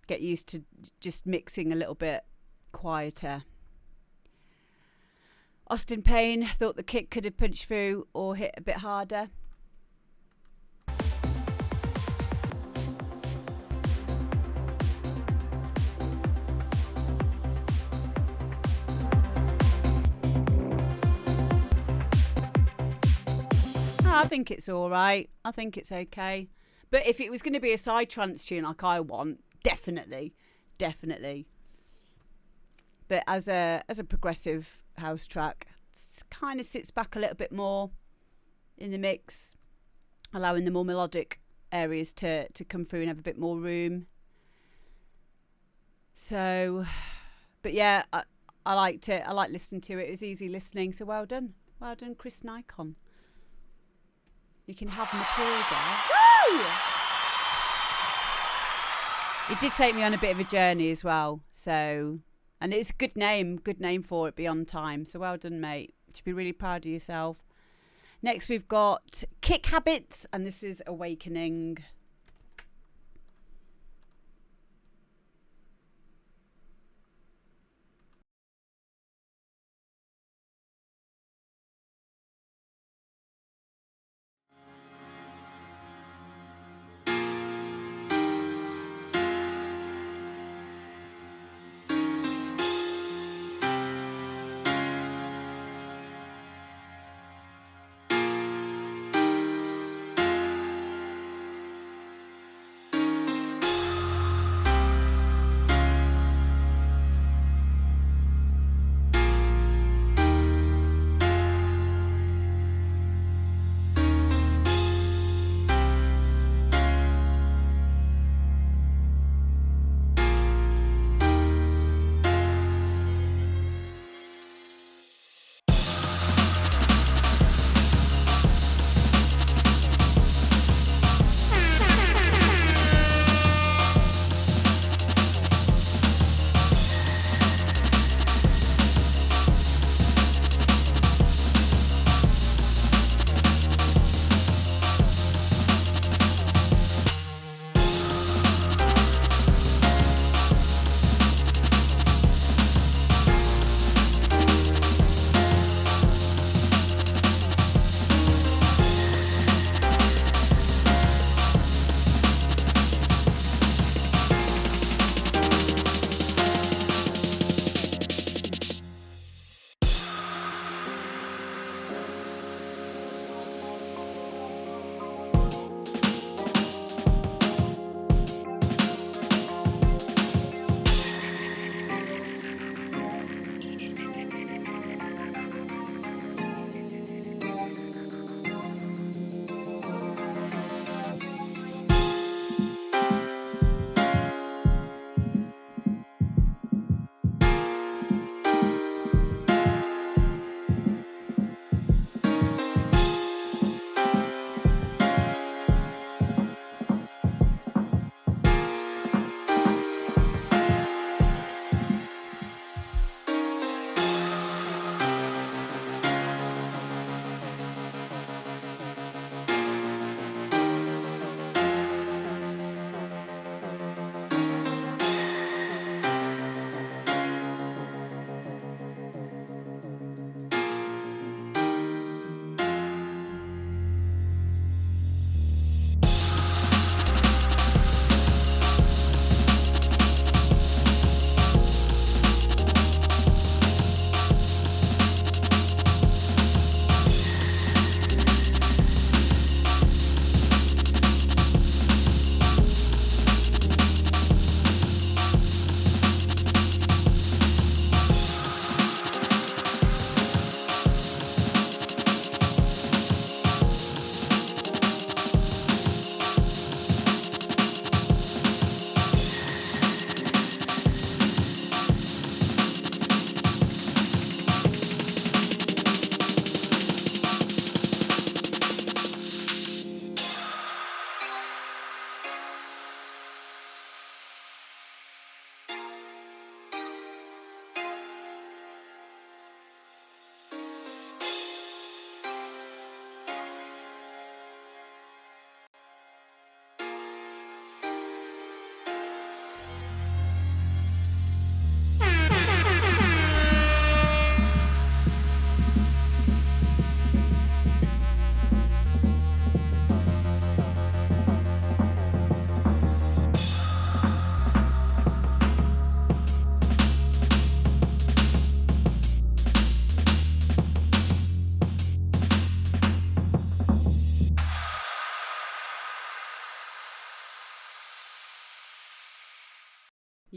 Get used to just mixing a little bit quieter. Austin Payne thought the kick could have punched through or hit a bit harder. I think it's all right. I think it's okay. But if it was going to be a psytrance tune like I want, definitely. But as a progressive house track, it kind of sits back a little bit more in the mix, allowing the more melodic areas to come through and have a bit more room. So, but yeah, I liked it. I liked listening to it. It was easy listening. So well done. Well done, Chris Nikon. You can have an applause there. Woo! It did take me on a bit of a journey as well. So, and it's a good name for it, Beyond Time. So well done, mate. You should be really proud of yourself. Next, we've got Kick Habits, and this is Awakening.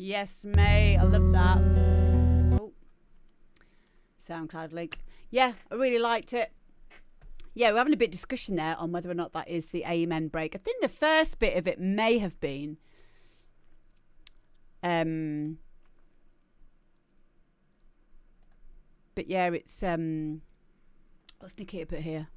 Yes, mate. I love that. Oh, SoundCloud link. Yeah, I really liked it. Yeah, we're having a bit of discussion there on whether or not that is the Amen break. I think the first bit of it may have been. But yeah, it's what's Nikita put here?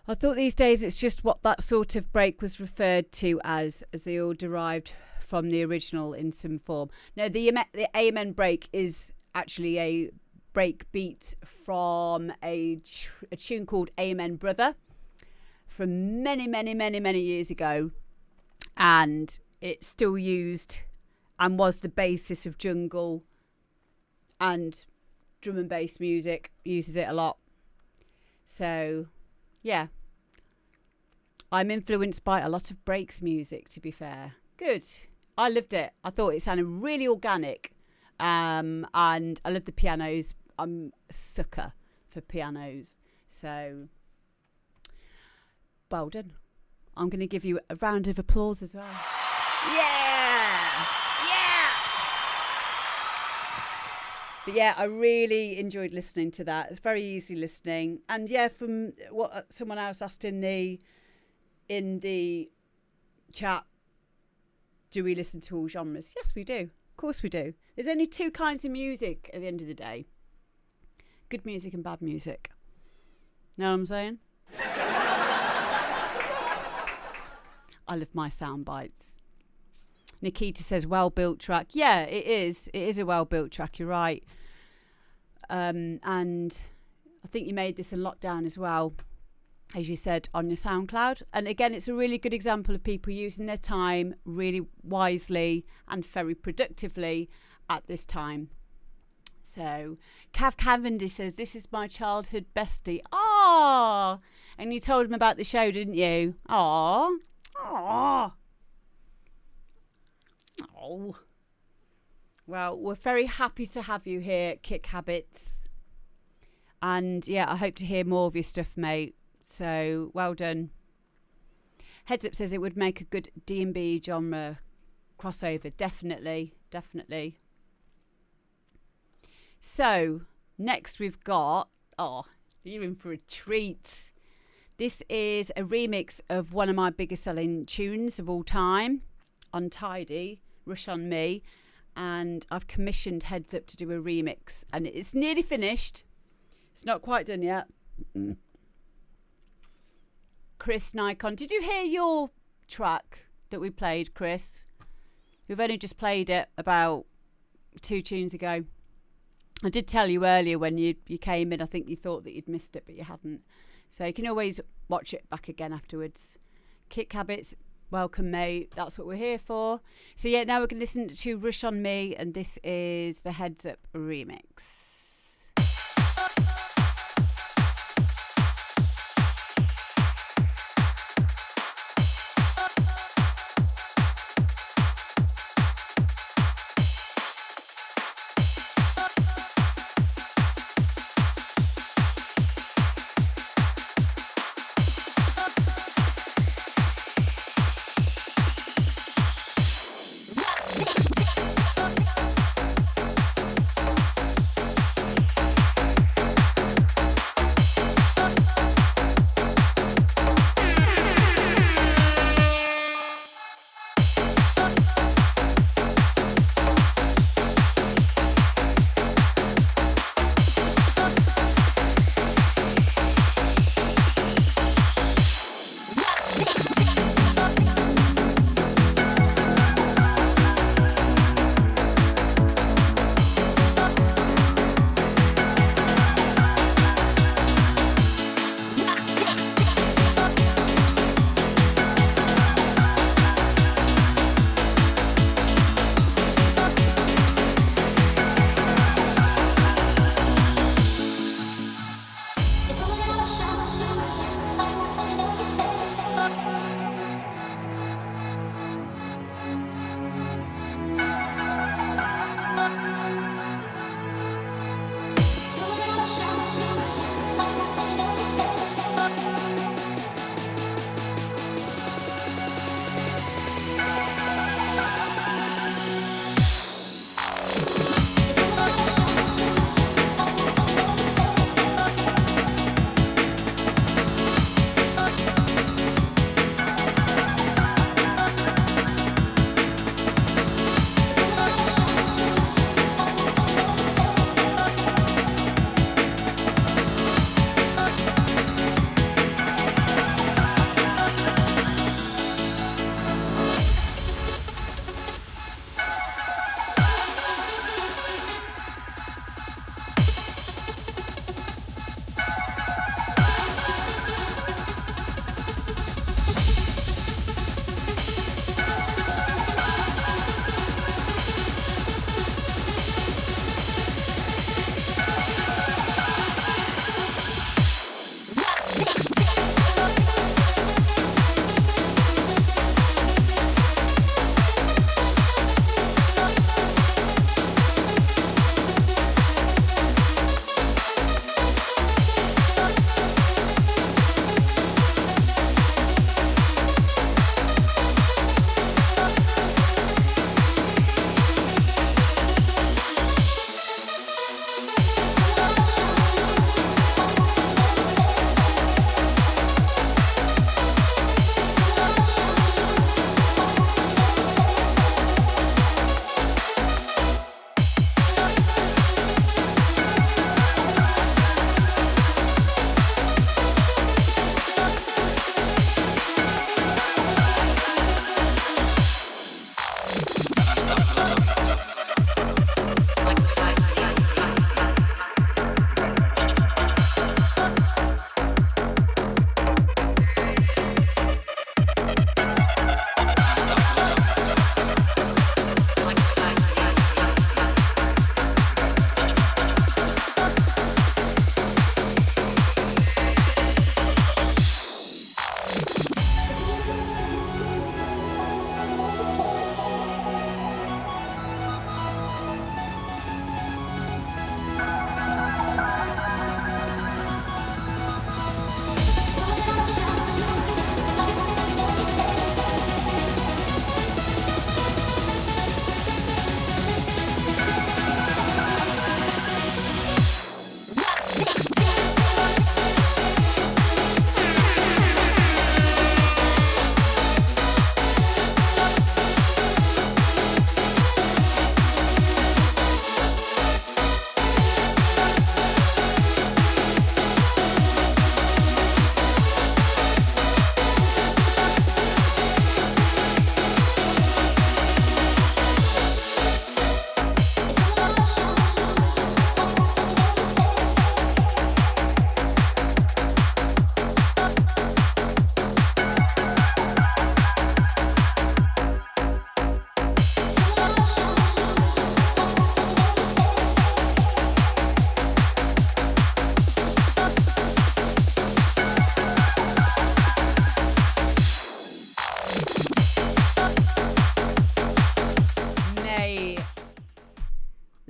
I thought these days it's just what that sort of break was referred to as they all derived from the original in some form. No, the Amen break is actually a break beat from a tune called Amen Brother from many, many, many, many years ago. And it's still used and was the basis of jungle and drum and bass music, uses it a lot. So, yeah. I'm influenced by a lot of breaks music, to be fair. Good. I loved it. I thought it sounded really organic. And I love the pianos. I'm a sucker for pianos. So, well done. I'm going to give you a round of applause as well. Yeah! Yeah! But yeah, I really enjoyed listening to that. It's very easy listening. And yeah, from what someone else asked in the chat, do we listen to all genres? Yes, we do. Of course we do. There's only two kinds of music at the end of the day. Good music and bad music. Know what I'm saying? I love my sound bites. Nikita says, well-built track. Yeah, it is. It is a well-built track. You're right. And I think you made this in lockdown as well, as you said, on your SoundCloud. And again, it's a really good example of people using their time really wisely and very productively at this time. So, Cav Cavendish says, this is my childhood bestie. Ah, and you told him about the show, didn't you? Ah. Oh. Oh. Well, we're very happy to have you here, Kick Habits. And yeah, I hope to hear more of your stuff, mate. So, well done. Heads Up says it would make a good D&B genre crossover. Definitely, definitely. So, next we've got... Oh, you're in for a treat. This is a remix of one of my biggest selling tunes of all time, Untidy, Rush on Me. And I've commissioned Heads Up to do a remix. And it's nearly finished. It's not quite done yet. Chris Nikon. Did you hear your track that we played, Chris? We've only just played it about 2 tunes ago. I did tell you earlier when you came in, I think you thought that you'd missed it, but you hadn't. So you can always watch it back again afterwards. Kick Habits, welcome, mate. That's what we're here for. So yeah, now we're going to listen to Rush on Me, and this is the Heads Up remix.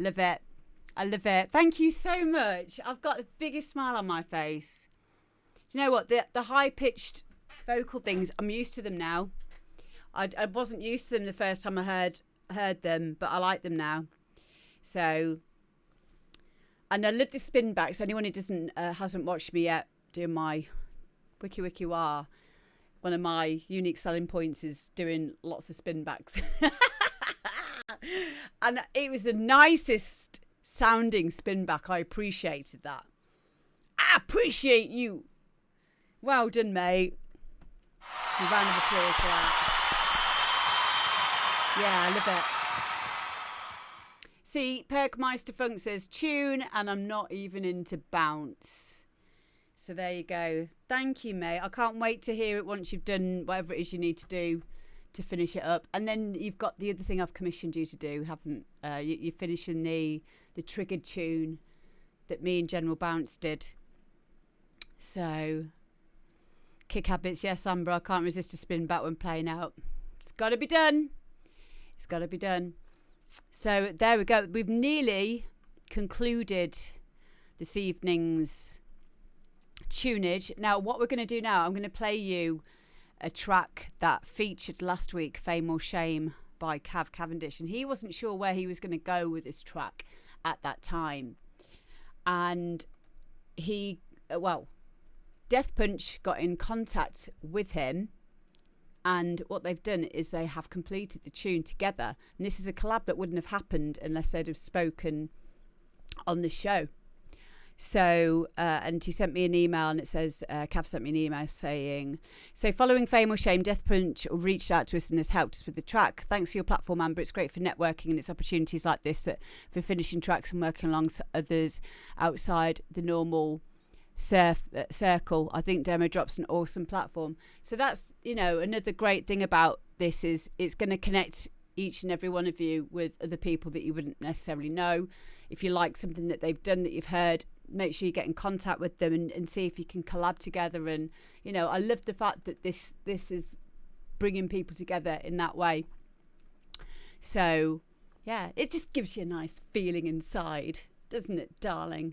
Love it. I love it. Thank you so much. I've got the biggest smile on my face. Do you know what? The high-pitched vocal things, I'm used to them now. I wasn't used to them the first time I heard them, but I like them now. So, and I love the spin backs. Anyone who hasn't watched me yet doing my wiki wah, one of my unique selling points is doing lots of spin backs. And it was the nicest sounding spin back. I appreciated that. I appreciate you. Well done, mate. A round of applause for that. Yeah, I love it. See, Perkmeister Funk says tune, and I'm not even into bounce. So there you go. Thank you, mate. I can't wait to hear it once you've done whatever it is you need to do to finish it up. And then you've got the other thing I've commissioned you to do, haven't you're finishing the triggered tune that me and General Bounce did. So, kick habits, yes, Amber. I can't resist a spin back when playing out. It's got to be done. It's got to be done. So there we go. We've nearly concluded this evening's tunage. Now, what we're going to do now, I'm going to play you a track that featured last week, Fame or Shame by Cav Cavendish. And he wasn't sure where he was going to go with this track at that time. And Death Punch got in contact with him. And what they've done is they have completed the tune together. And this is a collab that wouldn't have happened unless they'd have spoken on the show. So, and he sent me an email, and it says, Cav sent me an email saying, so following Fame or Shame, Death Punch reached out to us and has helped us with the track. Thanks for your platform, Amber. It's great for networking, and it's opportunities like this that for finishing tracks and working alongside others outside the normal circle. I think Demo Drop's an awesome platform. So that's, another great thing about this is it's going to connect each and every one of you with other people that you wouldn't necessarily know. If you like something that they've done that you've heard, make sure you get in contact with them and see if you can collab together. And I love the fact that this is bringing people together in that way. So yeah, it just gives you a nice feeling inside, doesn't it, darling?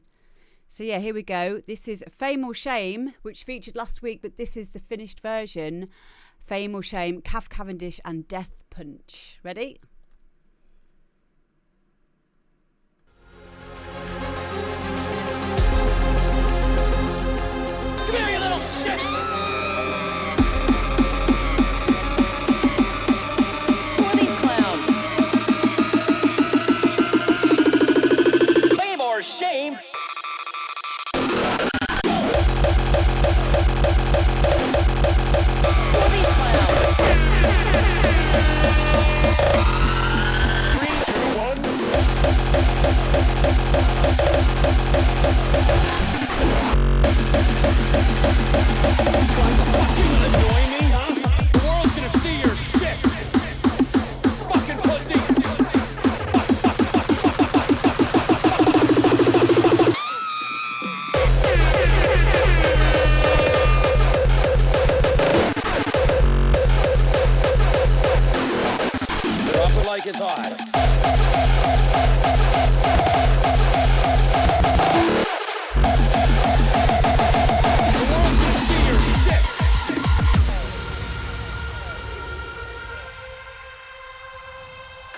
So yeah, here we go. This is Fame or Shame, which featured last week, but this is the finished version. Fame or Shame, Cav Cavendish and Death Punch. Ready? Come here, you little shit! Who are these clowns? Fame or Shame? Who are these clowns? 3, 2, 1. Trying to fucking annoy me, huh? The world's gonna see your shit. Fucking pussy. Drop it like it's hot. The world's gonna see your shit.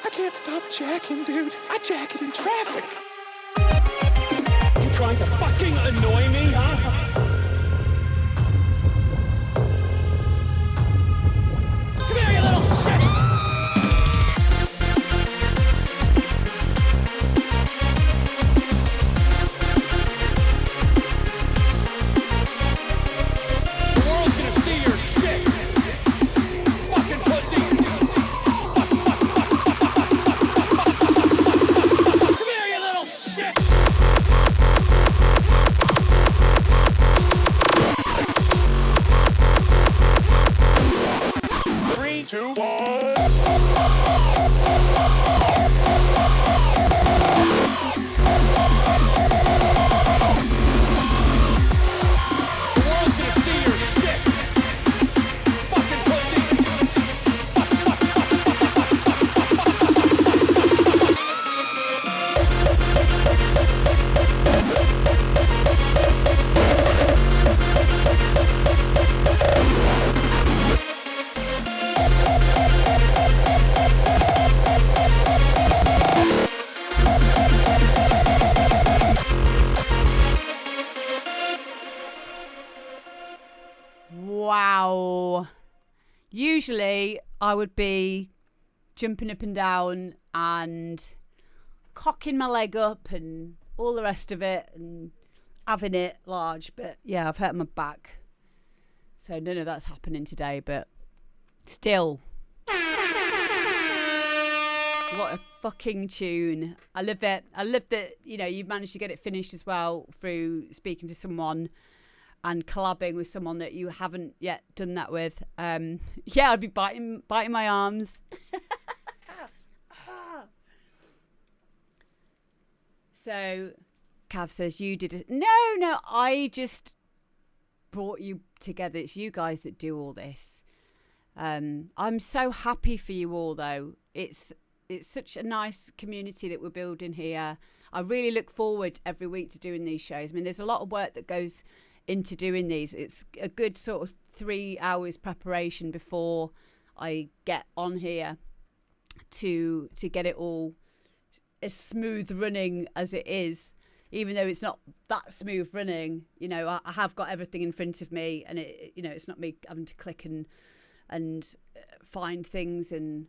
I can't stop jacking, dude. I jack it in traffic. You trying to fucking annoy me, huh? Come here, you little shit! The world's gonna see your shit. Fucking pussy. Come here, you little shit. usually I would be jumping up and down and cocking my leg up and all the rest of it and having it large. But yeah, I've hurt my back. So none of that's happening today, but still. What a fucking tune. I love it. I love that, you know, you've managed to get it finished as well through speaking to someone and collabing with someone that you haven't yet done that with. Yeah, I'd be biting my arms. So, Cav says, you did it. No, I just brought you together. It's you guys that do all this. I'm so happy for you all, though. It's such a nice community that we're building here. I really look forward every week to doing these shows. I mean, there's a lot of work that goes into doing these. It's a good sort of 3 hours preparation before I get on here to get it all as smooth running as it is. Even though it's not that smooth running, you know, I have got everything in front of me, and it, you know, it's not me having to click and find things, and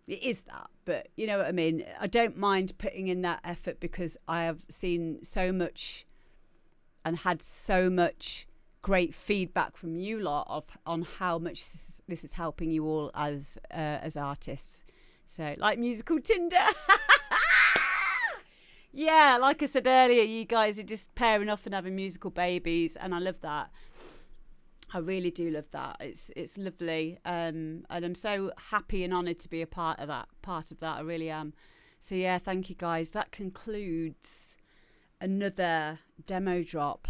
it is that. But you know what I mean? I don't mind putting in that effort because I have seen so much and had so much great feedback from you lot on how much this is helping you all as artists. So, like musical Tinder. Yeah, like I said earlier, you guys are just pairing off and having musical babies, and I love that. I really do love that. It's lovely, and I'm so happy and honoured to be a part of that. I really am. So yeah, thank you guys. That concludes another demo drop.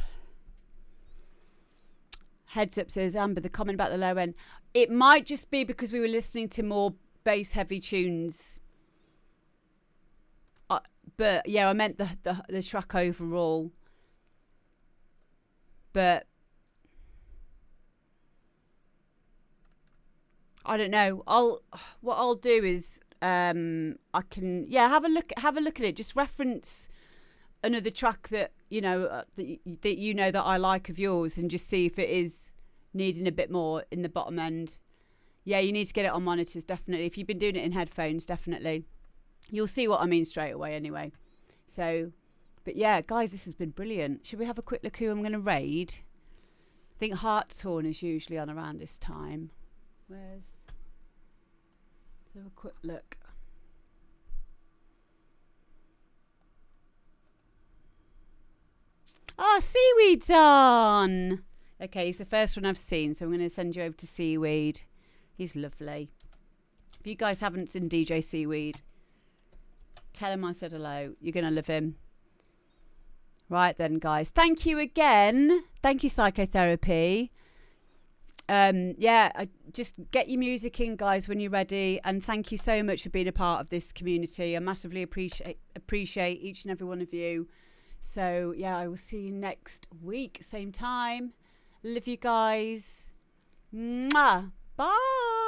Heads up says Amber, the comment about the low end. It might just be because we were listening to more bass heavy tunes. But yeah, I meant the track overall. But I don't know. What I'll do is I can have a look at it. Just reference another track that you know that I like of yours, and just see if it is needing a bit more in the bottom end. Yeah, you need to get it on monitors, definitely. If you've been doing it in headphones, definitely. You'll see what I mean straight away anyway. So, but yeah, guys, this has been brilliant. Should we have a quick look who I'm going to raid? I think Hartshorn is usually on around this time. Let's have a quick look. Seaweed's on! Okay, he's the first one I've seen, so I'm going to send you over to Seaweed. He's lovely. If you guys haven't seen DJ Seaweed, tell him I said hello. You're going to love him. Right then, guys. Thank you again. Thank you, Psychotherapy. Just get your music in, guys, when you're ready. And thank you so much for being a part of this community. I massively appreciate each and every one of you. So, yeah, I will see you next week. Same time. Love you guys. Mwah. Bye.